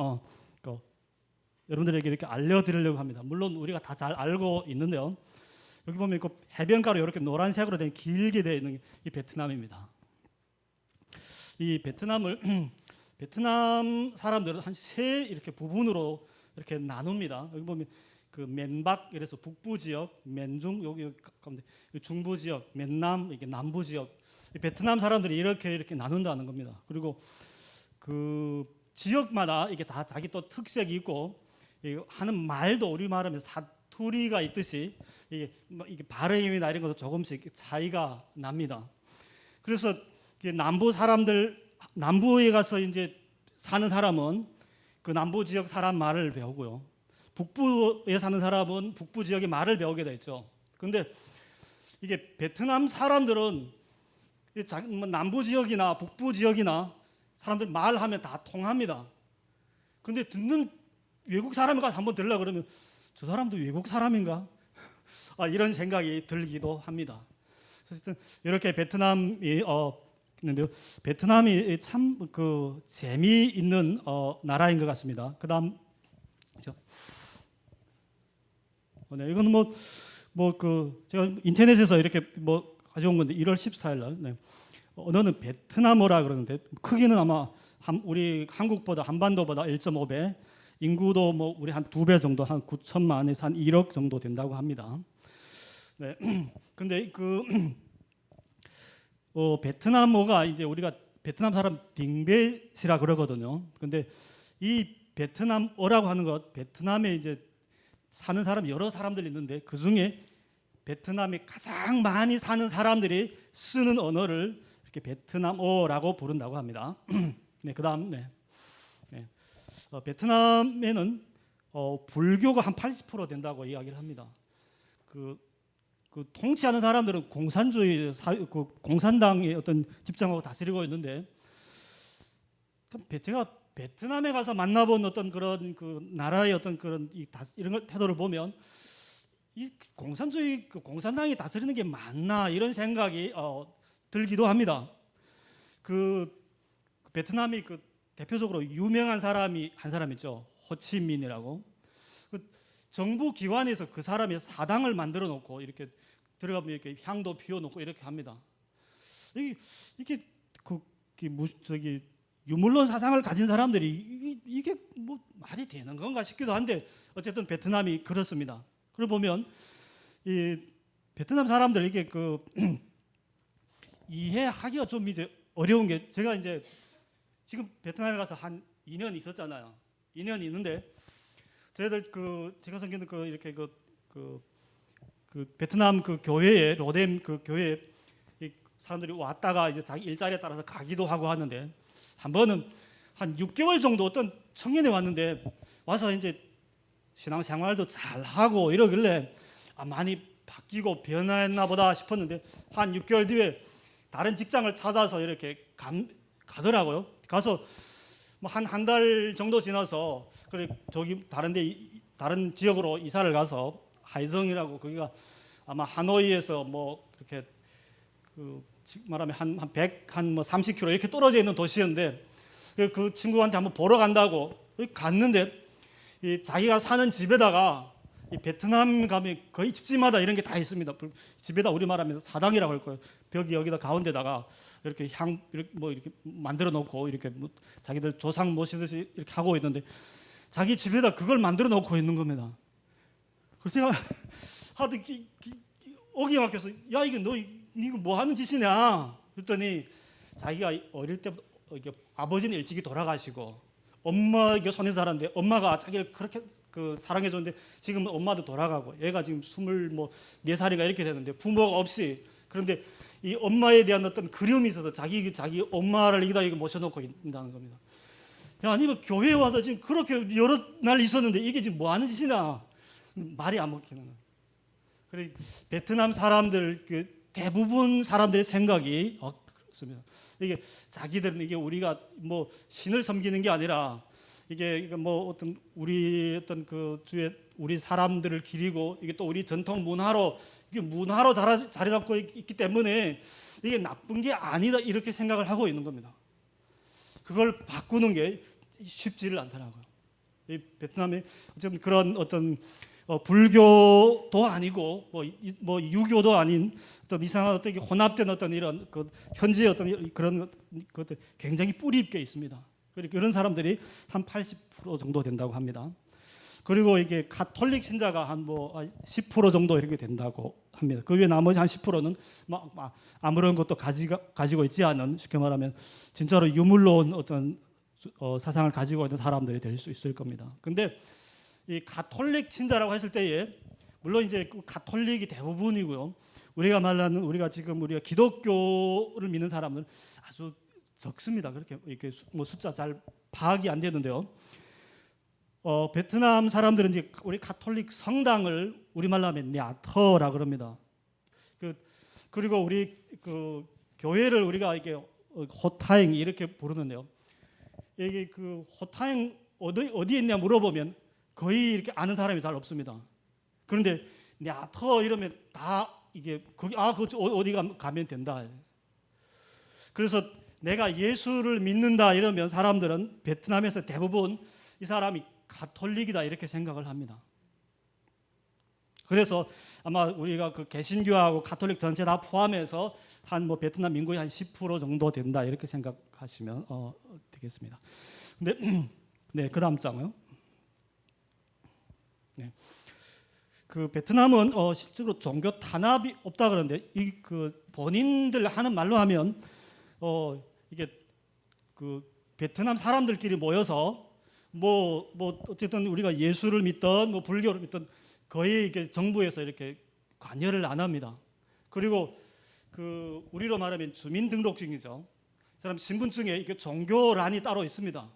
여러분들에게 이렇게 알려드리려고 합니다. 물론 우리가 다 잘 알고 있는데요. 여기 보면 그 해변가로 이렇게 노란색으로 된 길게 되어 있는 이 베트남입니다. 이 베트남 사람들은 한 세 이렇게 부분으로 이렇게 나눕니다. 여기 보면 그 맨박 이래서 북부 지역, 맨중 여기 가운데 중부 지역, 맨남 이게 남부 지역. 이 베트남 사람들이 이렇게 나눈다는 겁니다. 그리고 그 지역마다 이게 다 자기 또 특색이 있고 하는 말도 우리 말하면 사투리가 있듯이 이게 발음이나 이런 것도 조금씩 차이가 납니다. 그래서 남부 사람들 남부에 가서 이제 사는 사람은 그 남부 지역 사람 말을 배우고요. 북부에 사는 사람은 북부 지역의 말을 배우게 돼 있죠. 근데 이게 베트남 사람들은 남부 지역이나 북부 지역이나 사람들 말하면 다 통합니다. 근데 듣는 외국 사람이 가서 한번 들으려고 그러면 저 사람도 외국 사람인가? 이런 생각이 들기도 합니다. 어쨌든 이렇게 베트남이 있는데요. 베트남이 참 그 재미있는 나라인 것 같습니다. 그다음 그렇죠? 네, 이건 제가 인터넷에서 이렇게 가져온 건데 1월 14일 날 네. 언어는 베트남어라 그러는데 크기는 아마 우리 한국보다 한반도보다 1.5배, 인구도 우리 한 2배 정도 한 9천만에서 한 1억 정도 된다고 합니다. 네, 근데 베트남어가 이제 우리가 베트남 사람 딩베시라 그러거든요. 근데 이 베트남어라고 하는 것, 베트남에 이제 사는 사람 여러 사람들이 있는데 그 중에 베트남에 가장 많이 사는 사람들이 쓰는 언어를 이렇게 베트남어라고 부른다고 합니다. 네, 그다음 베트남에는 불교가 한 80% 된다고 이야기를 합니다. 그 통치하는 사람들은 공산주의 공산당의 어떤 집정하고 다스리고 있는데 제가 베트남에 가서 만나본 어떤 그런 그 나라의 어떤 그런 이런 태도를 보면 이 공산당이 다스리는 게 맞나 이런 생각이 들기도 합니다. 베트남이 대표적으로 유명한 사람이 한 사람 있죠. 호치민이라고. 정부 기관에서 그 사람이 사당을 만들어 놓고 이렇게 들어가면 이렇게 향도 피워 놓고 이렇게 합니다. 이게 유물론 사상을 가진 사람들이 이게 뭐 말이 되는 건가 싶기도 한데 어쨌든 베트남이 그렇습니다. 그걸 보면 이 베트남 사람들 이게 이해하기가 좀 이제 어려운 게 제가 이제 지금 베트남에 가서 한 2년 있었잖아요. 2년 있는데 저희들 제가 섬기는 이렇게 베트남 교회에 로뎀 교회에 사람들이 왔다가 이제 자기 일자리에 따라서 가기도 하고 하는데 한 번은 한 6개월 정도 어떤 청년이 왔는데 와서 이제 신앙생활도 잘 하고 이러길래 많이 바뀌고 변했나 보다 싶었는데 한 6개월 뒤에 다른 직장을 찾아서 이렇게 가더라고요. 가서 뭐 한 달 정도 지나서 저기 다른 지역으로 이사를 가서 하이성이라고 거기가 아마 하노이에서 뭐 그렇게 말하면 한 30km 이렇게 떨어져 있는 도시였는데 그 친구한테 한번 보러 간다고 갔는데 자기가 사는 집에다가 이 베트남 가면 거의 집집마다 이런 게 다 있습니다. 집에다 우리 말하면 사당이라고 할 거예요. 벽이 여기다 가운데다가 이렇게 이렇게 만들어 놓고 이렇게 뭐 자기들 조상 모시듯이 이렇게 하고 있는데 자기 집에다 그걸 만들어 놓고 있는 겁니다. 그래서 제가 하도 오기 막혀서 야 이거 너 이거 뭐 하는 짓이냐 그랬더니 자기가 어릴 때부터 아버지는 일찍이 돌아가시고 엄마 손에 살았는데 엄마가 자기를 그렇게 사랑해줬는데 지금 엄마도 돌아가고 얘가 지금 24살인가 이렇게 되는데 부모가 없이 그런데 이 엄마에 대한 어떤 그리움이 있어서 자기 엄마를 여기다 모셔놓고 있다는 겁니다. 야, 아니 그 교회에 와서 지금 그렇게 여러 날 있었는데 이게 지금 뭐 하는 짓이냐 말이 안 먹히는 거예요. 그래 베트남 사람들 대부분 사람들의 생각이 그렇습니다. 이게 자기들은 이게 우리가 뭐 신을 섬기는 게 아니라 이게 뭐 어떤 우리 어떤 주의 우리 사람들을 기리고 이게 또 우리 전통 문화로 이게 문화로 자리 잡고 있기 때문에 이게 나쁜 게 아니다 이렇게 생각을 하고 있는 겁니다. 그걸 바꾸는 게 쉽지를 않더라고요. 이 베트남에 어쨌든 그런 어떤 불교도 아니고 뭐 유교도 아닌 어떤 이상한 어떤 혼합된 어떤 이런 현지의 어떤 그런 것들 굉장히 뿌리 있게 있습니다. 그런 사람들이 한 80% 정도 된다고 합니다. 그리고 이게 가톨릭 신자가 한 10% 정도 이렇게 된다고 합니다. 그 외에 나머지 한 10%는 아무런 것도 가지고 있지 않은 쉽게 말하면 진짜로 유물론 어떤 사상을 가지고 있는 사람들이 될 수 있을 겁니다. 근데 이 가톨릭 신자라고 했을 때에 물론 이제 가톨릭이 대부분이고요. 우리가 지금 기독교를 믿는 사람은 아주 적습니다. 이렇게 뭐 숫자 잘 파악이 안 되는데요. 베트남 사람들은 이제 우리 가톨릭 성당을 우리말로 하면 냐터라 그럽니다. 그리고 우리 교회를 우리가 이게 호타행 이렇게 부르는데요. 이게 호타행 어디에 있냐 물어보면 거의 이렇게 아는 사람이 잘 없습니다. 그런데 냐터 이러면 다 이게 어디 가면 된다. 그래서 내가 예수를 믿는다 이러면 사람들은 베트남에서 대부분 이 사람이 가톨릭이다 이렇게 생각을 합니다. 그래서 아마 우리가 개신교하고 가톨릭 전체 다 포함해서 한 베트남 인구의 한 10% 정도 된다 이렇게 생각하시면 되겠습니다. 근데 네, 그다음 장요. 네. 베트남은 실제로 종교 탄압이 없다 그러는데 본인들 하는 말로 하면 이게 베트남 사람들끼리 모여서 뭐 어쨌든 우리가 예수를 믿던 불교를 믿던 거의 이렇게 정부에서 이렇게 관여를 안 합니다. 그리고 그 우리로 말하면 주민등록증이죠. 이 사람 신분증에 이게 종교란이 따로 있습니다.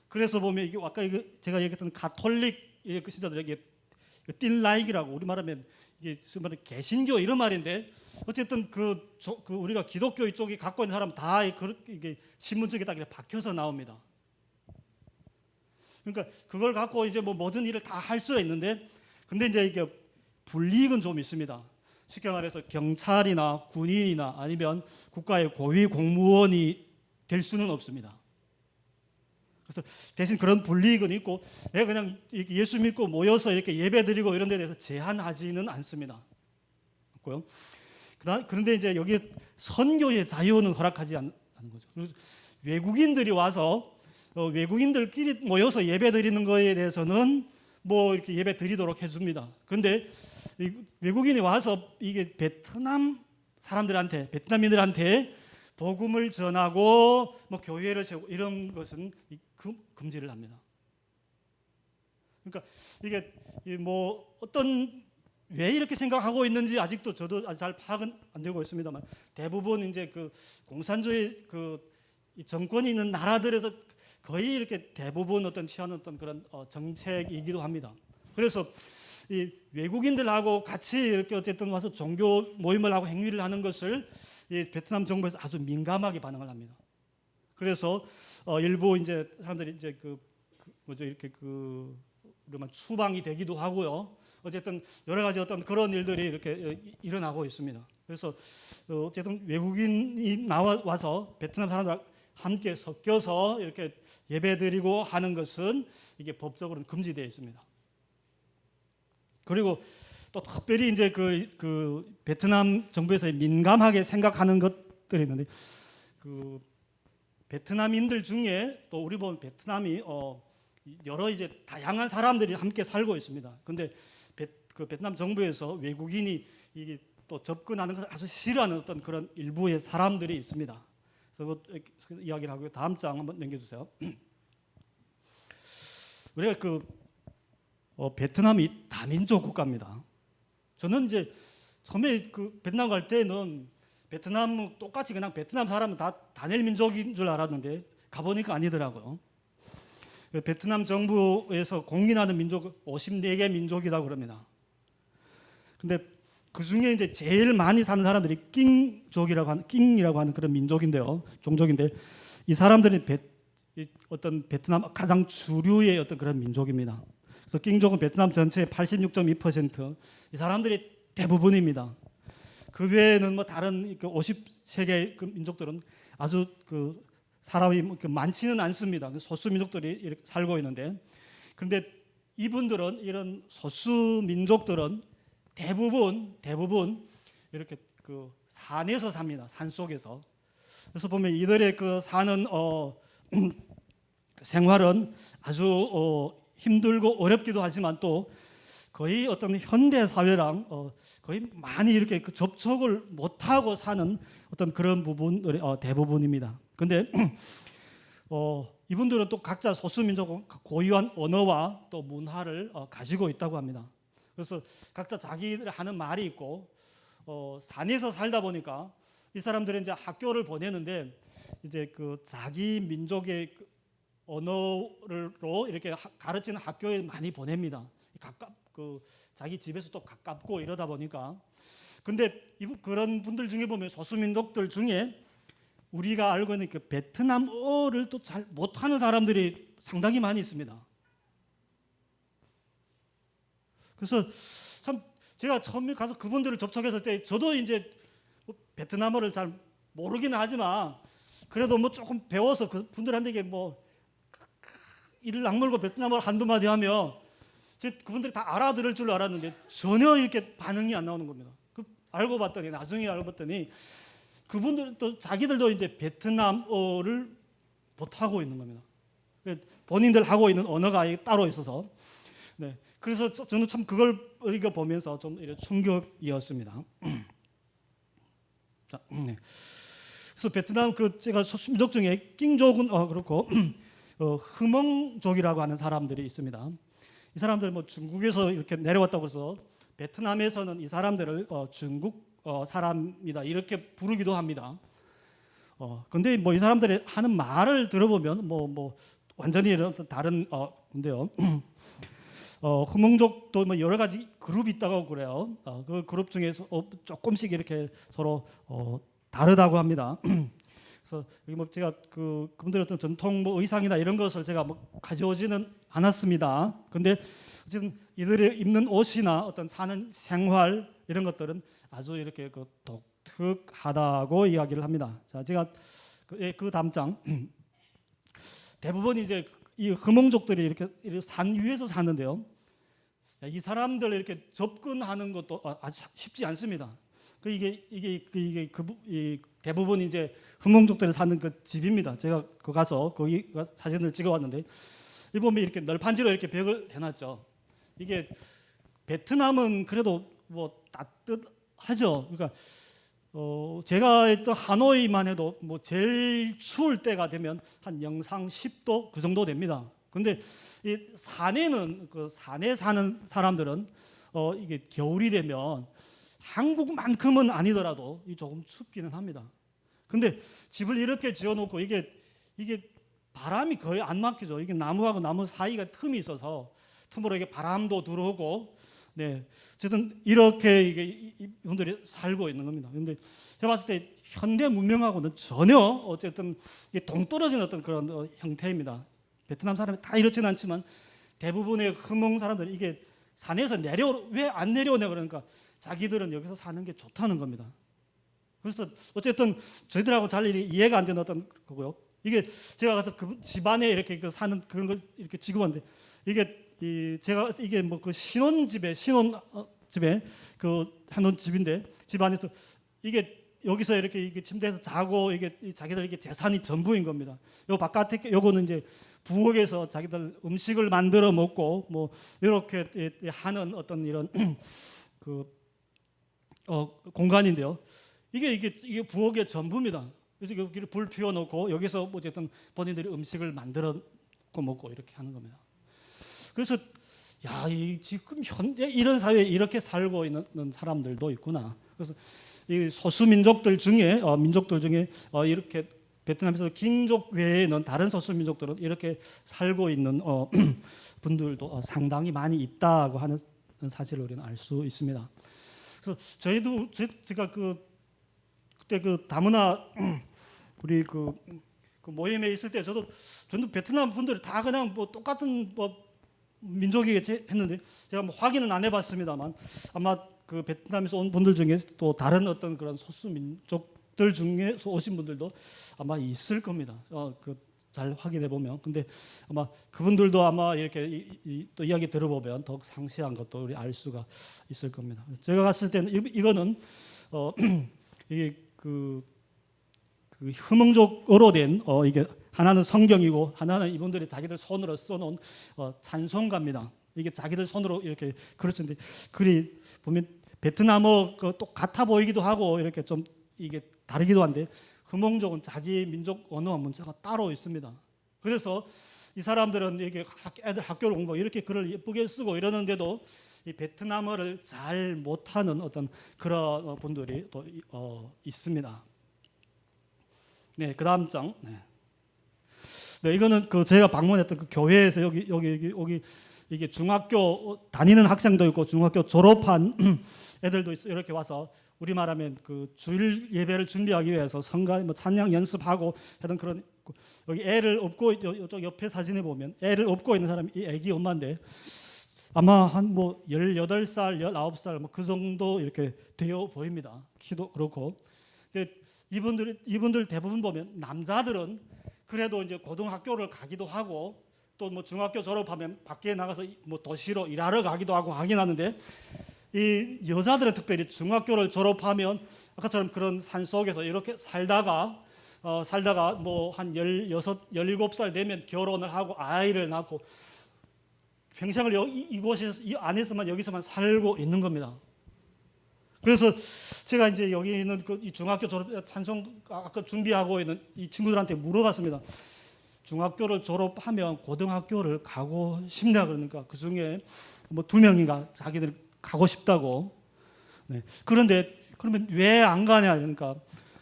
그래서 보면 이게 아까 제가 얘기했던 가톨릭 그 신자들에게 띵라이크라고 우리 말하면 이게 개신교 이런 말인데 어쨌든 그 우리가 기독교 이쪽이 갖고 있는 사람 다 이게 신분증에 딱 이렇게 박혀서 나옵니다. 그러니까 그걸 갖고 이제 뭐 모든 일을 다 할 수가 있는데 근데 이제 이게 불이익은 좀 있습니다. 쉽게 말해서 경찰이나 군인이나 아니면 국가의 고위 공무원이 될 수는 없습니다. 그래서 대신 그런 불이익은 있고 내가 그냥 예수 믿고 모여서 이렇게 예배드리고 이런 데 대해서 제한하지는 않습니다. 그렇고요. 그런데 이제 여기 선교의 자유는 허락하지 않는 거죠. 그래서 외국인들이 와서 외국인들끼리 모여서 예배드리는 거에 대해서는 뭐 이렇게 예배드리도록 해줍니다. 그런데 외국인이 와서 이게 베트남 사람들한테 베트남인들한테 복음을 전하고 뭐 교회를 세우고 이런 것은 금지를 합니다. 그러니까 이게 뭐 어떤 왜 이렇게 생각하고 있는지 아직도 저도 아직 잘 파악은 안 되고 있습니다만 대부분 이제 그 공산주의 이 정권이 있는 나라들에서 거의 이렇게 대부분 어떤 취하는 어떤 그런 정책이기도 합니다. 그래서 이 외국인들하고 같이 이렇게 어쨌든 와서 종교 모임을 하고 행위를 하는 것을 이 베트남 정부에서 아주 민감하게 반응을 합니다. 그래서 일부 이제 사람들이 이제 뭐죠 이렇게 우리만 추방이 되기도 하고요. 어쨌든 여러 가지 어떤 그런 일들이 이렇게 일어나고 있습니다. 그래서 어쨌든 외국인이 와서 베트남 사람들 함께 섞여서 이렇게 예배드리고 하는 것은 이게 법적으로는 금지되어 있습니다. 그리고 또 특별히 이제 그 베트남 정부에서 민감하게 생각하는 것들이 있는데 그 베트남인들 중에 또 우리 보면 베트남이 여러 이제 다양한 사람들이 함께 살고 있습니다. 근데 그 베트남 정부에서 외국인이 이게 또 접근하는 것을 아주 싫어하는 어떤 그런 일부의 사람들이 있습니다. 그래서 그 이야기를 하고요. 다음 장 한번 넘겨주세요. 우리가 베트남이 다민족 국가입니다. 저는 이제 처음에 베트남 갈 때는 베트남 똑같이 그냥 베트남 사람은 다 단일 민족인 줄 알았는데 가보니까 아니더라고요. 베트남 정부에서 공인하는 민족 54개 민족이라고 그럽니다. 근데 그 중에 이제 제일 많이 사는 사람들이 낑이라고 하는 그런 민족인데요, 종족인데 이 사람들이 어떤 베트남 가장 주류의 어떤 그런 민족입니다. 그래서 낑족은 베트남 전체의 86.2%, 이 사람들이 대부분입니다. 그 외에는 뭐 다른 50세계 그 민족들은 아주 사람이 많지는 않습니다. 소수 민족들이 이렇게 살고 있는데, 그런데 이분들은 이런 소수 민족들은 대부분 이렇게 산에서 삽니다. 산 속에서. 그래서 보면 이들의 사는 생활은 아주 힘들고 어렵기도 하지만 또 거의 어떤 현대 사회랑 거의 많이 이렇게 접촉을 못하고 사는 어떤 그런 부분들이 대부분입니다. 그런데 이분들은 또 각자 소수민족은 고유한 언어와 또 문화를 가지고 있다고 합니다. 그래서 각자 자기들 하는 말이 있고 산에서 살다 보니까 이 사람들은 이제 학교를 보내는데 이제 자기 민족의 언어로 이렇게 가르치는 학교에 많이 보냅니다. 자기 집에서 또 가깝고 이러다 보니까. 근데 그런 분들 중에 보면 소수민족들 중에 우리가 알고 있는 베트남어를 또 잘 못하는 사람들이 상당히 많이 있습니다. 그래서 참 제가 처음에 가서 그분들을 접촉했을 때 저도 이제 베트남어를 잘 모르긴 하지만 그래도 뭐 조금 배워서 그분들한테 뭐 이를 악물고 베트남어를 한두 마디 하면 그분들이 다 알아들을 줄 알았는데 전혀 이렇게 반응이 안 나오는 겁니다. 나중에 알고 봤더니 그분들은 또 자기들도 이제 베트남어를 못하고 있는 겁니다. 본인들 하고 있는 언어가 따로 있어서. 네. 그래서 저는 참 그걸 읽어보면서 좀 충격이었습니다. 자, 네. 그래서 베트남 제가 소수민족 중에 낑족은 그렇고 흐멍족이라고 하는 사람들이 있습니다. 이 사람들 뭐 중국에서 이렇게 내려왔다고 해서 베트남에서는 이 사람들을 중국 사람이다 이렇게 부르기도 합니다. 근데 뭐 이 사람들이 하는 말을 들어보면 뭐 완전히 다른 건데요. 흐몽족도 뭐 여러 가지 그룹이 있다고 그래요. 그 그룹 중에서 조금씩 이렇게 서로 다르다고 합니다. 그래서 여기 뭐 제가 그분들의 어떤 전통 뭐 의상이나 이런 것을 제가 뭐 가져오지는 않았습니다. 근데 어쨌든 이들이 입는 옷이나 어떤 사는 생활 이런 것들은 아주 이렇게 독특하다고 이야기를 합니다. 자, 제가 그 다음 장 대부분 이제 이 흠몽족들이 이렇게 산 위에서 사는데요. 이 사람들 이렇게 접근하는 것도 아주 쉽지 않습니다. 이게 대부분 이제 흠몽족들이 사는 그 집입니다. 제가 가서 거기 사진을 찍어왔는데 이 보면 이렇게 널판지로 이렇게 벽을 대놨죠. 이게 베트남은 그래도 뭐 따뜻하죠. 그러니까 제가 했던 하노이만 해도 뭐 제일 추울 때가 되면 한 영상 10도 그 정도 됩니다. 근데 이 산에는 산에 사는 사람들은 이게 겨울이 되면 한국만큼은 아니더라도 조금 춥기는 합니다. 근데 집을 이렇게 지어놓고 이게 바람이 거의 안 막히죠. 이게 나무하고 나무 사이가 틈이 있어서 틈으로 이게 바람도 들어오고, 네, 어쨌든 이렇게 이분들이 살고 있는 겁니다. 근데 제가 봤을 때 현대 문명하고는 전혀 어쨌든 동떨어진 어떤 그런 형태입니다. 베트남 사람이 다 이렇지는 않지만 대부분의 흠몽 사람들이 이게 산에서 왜 안 내려오냐 그러니까 자기들은 여기서 사는 게 좋다는 겁니다. 그래서 어쨌든 저희들하고 잘 이해가 안 되는 어떤 거고요. 이게 제가 가서 그 집안에 이렇게 사는 그런 걸 이렇게 찍어봤는데 제가 이게 뭐 그 신혼집에 그 하는 집인데 집 안에서 이게 여기서 이렇게 침대에서 자고 이게 자기들 이게 재산이 전부인 겁니다. 요 바깥에 요거는 이제 부엌에서 자기들 음식을 만들어 먹고 뭐 이렇게 하는 어떤 이런 공간인데요. 이게 부엌의 전부입니다. 그래서 여기를 불 피워놓고 여기서 어쨌든 본인들이 음식을 만들어 먹고 이렇게 하는 겁니다. 그래서 지금 현대 이런 사회에 이렇게 살고 있는 사람들도 있구나. 그래서 이 소수 민족들 중에 이렇게 베트남에서 킹족 외에는 다른 소수 민족들은 이렇게 살고 있는 분들도 상당히 많이 있다고 하는 사실을 우리는 알 수 있습니다. 그래서 제가 그때 다문화 우리 그 모임에 있을 때 저도 베트남 분들이 다 그냥 뭐 똑같은 민족이겠지 했는데 제가 뭐 확인은 안 해봤습니다만 아마 그 베트남에서 온 분들 중에 또 다른 어떤 그런 소수 민족들 중에서 오신 분들도 아마 있을 겁니다. 잘 확인해 보면. 근데 아마 그분들도 아마 이렇게 또 이야기 들어보면 더욱 상세한 것도 우리 알 수가 있을 겁니다. 제가 갔을 때는 이거는 이게 그 흠몽족으로 된 이게 하나는 성경이고 하나는 이분들이 자기들 손으로 써놓은 찬송가입니다. 이게 자기들 손으로 이렇게 글을 썼는데 글이 보면 베트남어 또 같아 보이기도 하고 이렇게 좀 이게 다르기도 한데 흠몽족은 자기 민족 언어와 문자가 따로 있습니다. 그래서 이 사람들은 이게 애들 학교를 공부하고 이렇게 글을 예쁘게 쓰고 이러는데도 이 베트남어를 잘 못하는 어떤 그런 분들이 또 있습니다. 네, 그 다음 장. 네, 이거는 제가 방문했던 그 교회에서 여기 이게 중학교 다니는 학생도 있고 중학교 졸업한 애들도 이렇게 와서 우리 말하면 그 주일 예배를 준비하기 위해서 성가 찬양 연습하고 하던 그런 여기 애를 업고 이쪽 옆에 사진에 보면 애를 업고 있는 사람이 이 애기 엄마인데 아마 한 18살, 19살 그 정도 이렇게 되어 보입니다. 키도 그렇고. 근데 이분들 대부분 보면 남자들은 그래도 이제 고등학교를 가기도 하고 또 중학교 졸업하면 밖에 나가서 도시로 일하러 가기도 하고 하긴 하는데 이 여자들은 특별히 중학교를 졸업하면 아까처럼 그런 산 속에서 이렇게 살다가 한 16, 17살 되면 결혼을 하고 아이를 낳고 평생을 이곳에서 이 안에서만 여기서만 살고 있는 겁니다. 그래서 제가 이제 여기 있는 이 중학교 졸업 찬송 아까 준비하고 있는 이 친구들한테 물어봤습니다. 중학교를 졸업하면 고등학교를 가고 싶냐 그러니까 그 중에 뭐 2명인가 자기들 가고 싶다고. 네. 그런데 그러면 왜 안 가냐 그러니까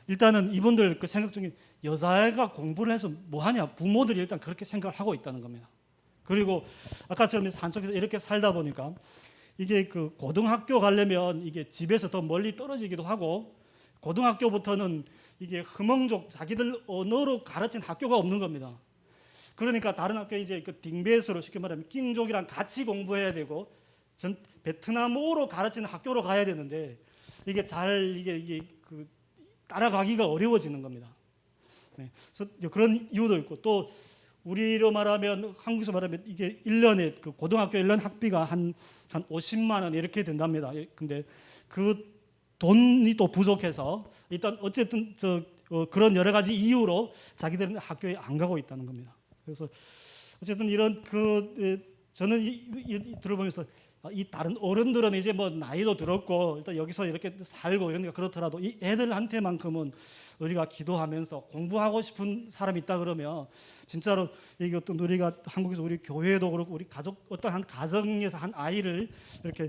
일단은 이분들 그 생각 중에 여자애가 공부를 해서 뭐 하냐 부모들이 일단 그렇게 생각을 하고 있다는 겁니다. 그리고 아까처럼 산속에서 이렇게 살다 보니까 이게 그 고등학교 가려면 이게 집에서 더 멀리 떨어지기도 하고 고등학교부터는 이게 흐멍족 자기들 언어로 가르친 학교가 없는 겁니다. 그러니까 다른 학교 이제 그 딩베스로 쉽게 말하면 낑족이랑 같이 공부해야 되고 전 베트남어로 가르치는 학교로 가야 되는데 이게 잘 이게 그 따라가기가 어려워지는 겁니다. 네. 그래서 그런 이유도 있고 또 우리로 말하면 한국에서 말하면 이게 1년에 그 고등학교 1년 학비가 한 50만 원 이렇게 된답니다. 근데 그 돈이 또 부족해서 일단 어쨌든 그런 여러 가지 이유로 자기들은 학교에 안 가고 있다는 겁니다. 그래서 어쨌든 이런 저는 들어보면서 이 다른 어른들은 이제 뭐 나이도 들었고 일단 여기서 이렇게 살고 이러니까 그렇더라도 이 애들한테만큼은 우리가 기도하면서 공부하고 싶은 사람이 있다 그러면 진짜로 이게 어떤 우리가 한국에서 우리 교회도 그렇고 우리 가족 어떤 한 가정에서 한 아이를 이렇게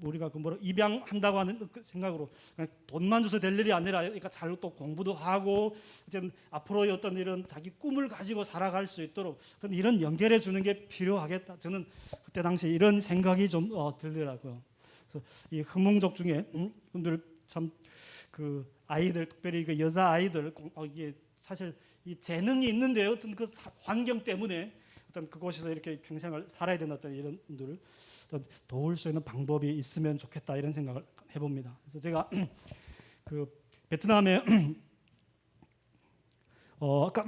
우리가 입양한다고 하는 그 생각으로 그냥 돈만 줘서 될 일이 아니라 그러니까 잘 또 공부도 하고 이제 앞으로의 어떤 이런 자기 꿈을 가지고 살아갈 수 있도록 어떤 이런 연결해 주는 게 필요하겠다. 저는 그때 당시 이런 생각이 좀 들더라고요. 그래서 이 흐몽족 중에 분들 참 그 아이들 특별히 그 여자 아이들 이게 사실 이 재능이 있는데 어떤 그 환경 때문에 어떤 그곳에서 이렇게 평생을 살아야 되는 어떤 이런 분들을 도울 수 있는 방법이 있으면 좋겠다 이런 생각을 해봅니다. 그래서 제가 그 베트남에 아까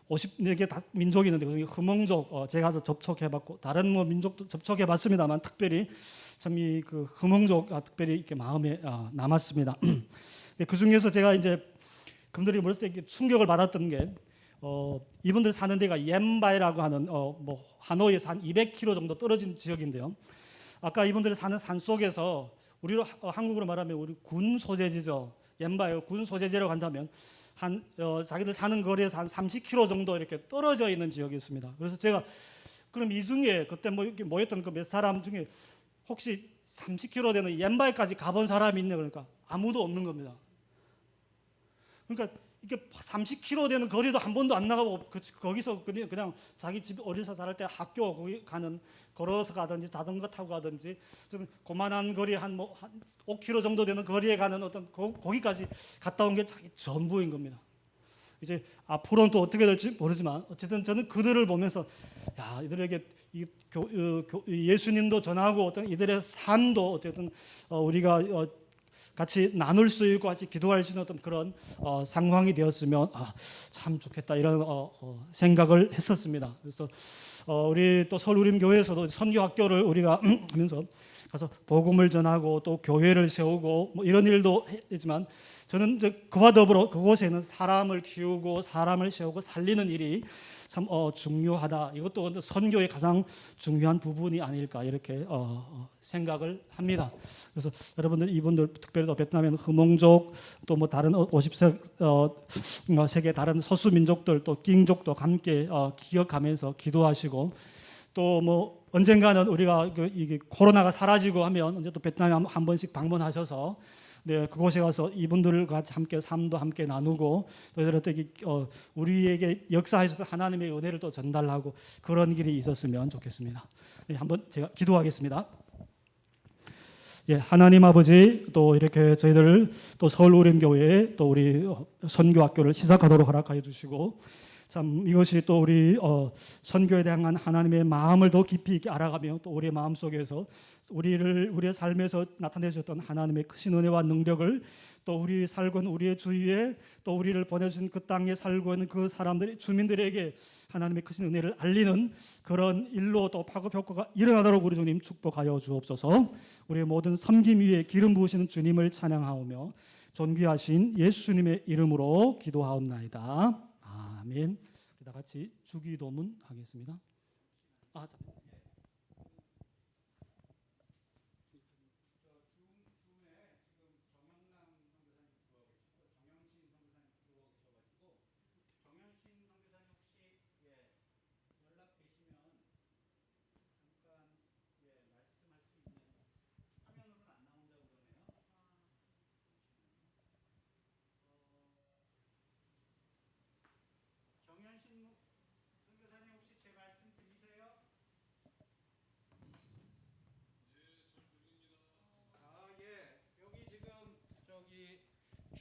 54개 민족이 있는데 그중에 흐몽족 제가 가서 접촉해봤고 다른 뭐 민족도 접촉해봤습니다만 특별히 참 이 그 흐몽족 특별히 이렇게 마음에 남았습니다. 그 중에서 제가 이제 그분들이 모였을 때 충격을 받았던 게 이분들 사는 데가 옌바이라고 하는 뭐 하노이에서 한 200km 정도 떨어진 지역인데요. 아까 이분들이 사는 산 속에서 우리로 한국으로 말하면 우리 군 소재지죠. 옌바이 군 소재지라고 한다면 자기들 사는 거리에서 한 30km 정도 이렇게 떨어져 있는 지역이 있습니다. 그래서 제가 그럼 이 중에 그때 뭐 이렇게 모였던 그 몇 사람 중에 혹시 30km 되는 옌바이까지 가본 사람이 있냐 그러니까 아무도 없는 겁니다. 그러니까 이게 30km 되는 거리도 한 번도 안 나가고 거기서 그냥 자기 집 어려서 자랄 때 학교 거기 가는 걸어서 가든지 자전거 타고 가든지 좀 고만한 거리 한 5km 정도 되는 거리에 가는 어떤 거기까지 갔다 온 게 자기 전부인 겁니다. 이제 앞으로는 또 어떻게 될지 모르지만 어쨌든 저는 그들을 보면서 야 이들에게 예수님도 전하고 어떤 이들의 삶도 어쨌든 우리가 같이 나눌 수 있고 같이 기도할 수 있는 어떤 그런 상황이 되었으면 참 좋겠다 이런 생각을 했었습니다. 그래서 우리 또 서울우림교회에서도 선교학교를 우리가 하면서 가서 복음을 전하고 또 교회를 세우고 뭐 이런 일도 했지만 저는 이제 그와 더불어 그곳에는 사람을 키우고 사람을 세우고 살리는 일이 참 중요하다. 이것도 선교의 가장 중요한 부분이 아닐까 이렇게 생각을 합니다. 그래서 여러분들 이분들 특별히 또 베트남에는 흐몽족 또 뭐 다른 50세계 다른 소수 민족들 또 낑족도 함께 기억하면서 기도하시고 또 뭐 언젠가는 우리가 이게 코로나가 사라지고 하면 언제 또 베트남에 한 번씩 방문하셔서 네, 그곳에 가서 이분들과 같이 함께 삶도 함께 나누고 또 어떻게 우리에게 역사하셨던 하나님의 은혜를 또 전달하고 그런 길이 있었으면 좋겠습니다. 네, 한번 제가 기도하겠습니다. 예, 하나님 아버지 또 이렇게 저희들 또 서울우림교회 또 우리 선교학교를 시작하도록 허락하여 주시고 참 이것이 또 우리 선교에 대한 하나님의 마음을 더 깊이 있게 알아가며 또 우리의 마음 속에서 우리의 삶에서 나타내셨던 하나님의 크신 은혜와 능력을 또 우리 살고 있는 우리의 주위에 또 우리를 보내주신 그 땅에 살고 있는 그 사람들이 주민들에게 하나님의 크신 은혜를 알리는 그런 일로 또 파급 효과가 일어나도록 우리 주님 축복하여 주옵소서. 우리의 모든 섬김 위에 기름 부으시는 주님을 찬양하오며 존귀하신 예수님의 이름으로 기도하옵나이다. 아멘. 다 같이 주기도문 하겠습니다.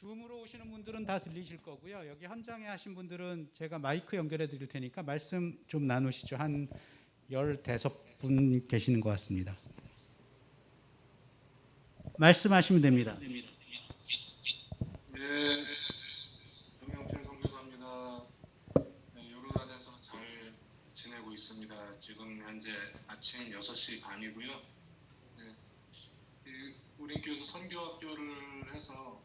줌으로 오시는 분들은 다 들리실 거고요. 여기 현장에 하신 분들은 제가 마이크 연결해 드릴 테니까 말씀 좀 나누시죠. 한 15분 계시는 것 같습니다. 말씀하시면 됩니다. 네, 정영철 선교사입니다. 네, 요르단에서 잘 지내고 있습니다. 지금 현재 아침 6시 반이고요. 네, 우리 교회에서 선교학교를 해서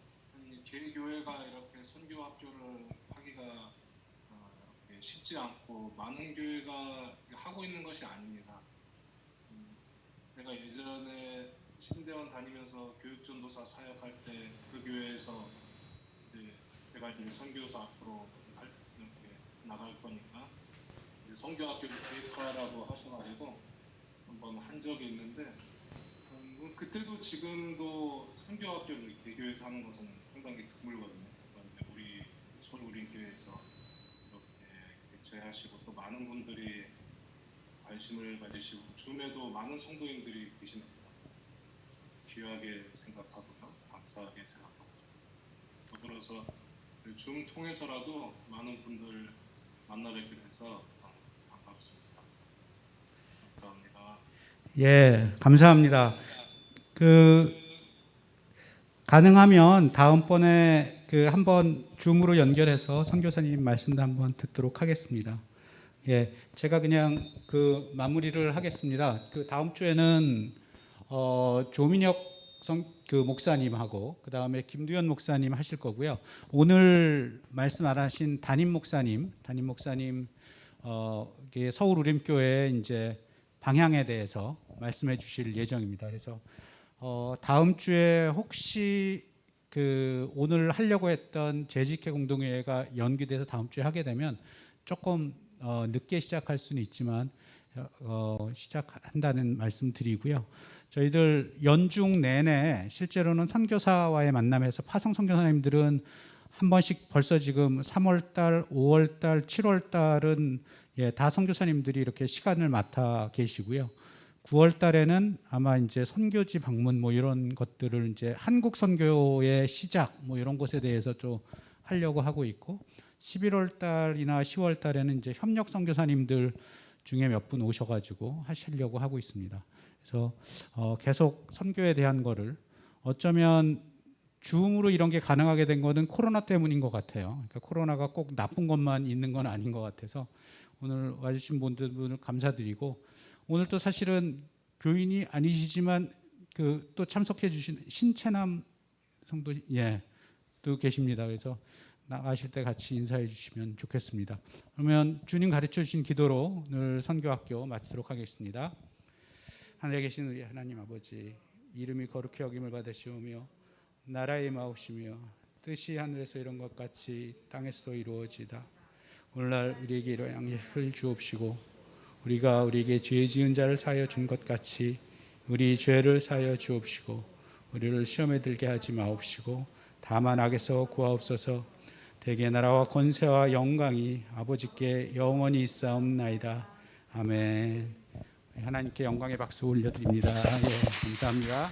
개교회가 이렇게 선교학교를 하기가 이렇게 쉽지 않고 많은 교회가 하고 있는 것이 아닙니다. 제가 예전에 신대원 다니면서 교육전도사 사역할 때 그 교회에서 제가 이제 선교사 앞으로 이렇게 나갈 거니까 선교학교를 계획하라고 하셔가지고 한번 한 적이 있는데 그때도 지금도 선교학교를 개교해서 하는 것은 상당히 드물거든요. 그런데 우리 서울우림교회에서 이렇게 개최하시고 또 많은 분들이 관심을 가지시고 줌에도 많은 성도님들이 계십니다. 귀하게 생각하고요, 감사하게 생각하고 더불어서 줌 통해서라도 많은 분들 만나 뵙게 돼서 반갑습니다. 감사합니다. 예, 감사합니다. 가능하면 다음번에 한번 줌으로 연결해서 선교사님 말씀도 한번 듣도록 하겠습니다. 예, 제가 그냥 마무리를 하겠습니다. 다음 주에는 조민혁 목사님하고 그 다음에 김두현 목사님 하실 거고요. 오늘 말씀 안 하신 담임 목사님 서울우림교회 이제 방향에 대해서 말씀해 주실 예정입니다. 그래서 다음 주에 혹시 오늘 하려고 했던 재직회 공동회의가 연기돼서 다음 주에 하게 되면 조금 늦게 시작할 수는 있지만 시작한다는 말씀 드리고요. 저희들 연중 내내 실제로는 선교사와의 만남에서 파송 선교사님들은 한 번씩 벌써 지금 3월달, 5월달, 7월달은 다 선교사님들이 이렇게 시간을 맡아 계시고요. 9월달에는 아마 이제 선교지 방문 이런 것들을 이제 한국 선교의 시작 이런 것에 대해서 좀 하려고 하고 있고 11월달이나 10월달에는 이제 협력 선교사님들 중에 몇 분 오셔가지고 하시려고 하고 있습니다. 그래서 계속 선교에 대한 거를 어쩌면 줌으로 이런 게 가능하게 된 거는 코로나 때문인 것 같아요. 그러니까 코로나가 꼭 나쁜 것만 있는 건 아닌 것 같아서 오늘 와주신 분들 감사드리고 오늘 또 사실은 교인이 아니시지만 또 참석해 주신 신채남 성도 또 계십니다. 그래서 나가실 때 같이 인사해 주시면 좋겠습니다. 그러면 주님 가르쳐 주신 기도로 오늘 선교학교 마치도록 하겠습니다. 하늘에 계신 우리 하나님 아버지, 이름이 거룩히 여김을 받으시오며 나라의 마옵시며 뜻이 하늘에서 이룬 것 같이 땅에서도 이루어지다. 오늘날 우리에게 일용할 양식을 주옵시고 우리가 우리에게 죄 지은 자를 사하여 준 것 같이 우리 죄를 사하여 주옵시고 우리를 시험에 들게 하지 마옵시고 다만 악에서 구하옵소서. 대개 나라와 권세와 영광이 아버지께 영원히 있사옵나이다. 아멘. 하나님께 영광의 박수 올려드립니다. 감사합니다.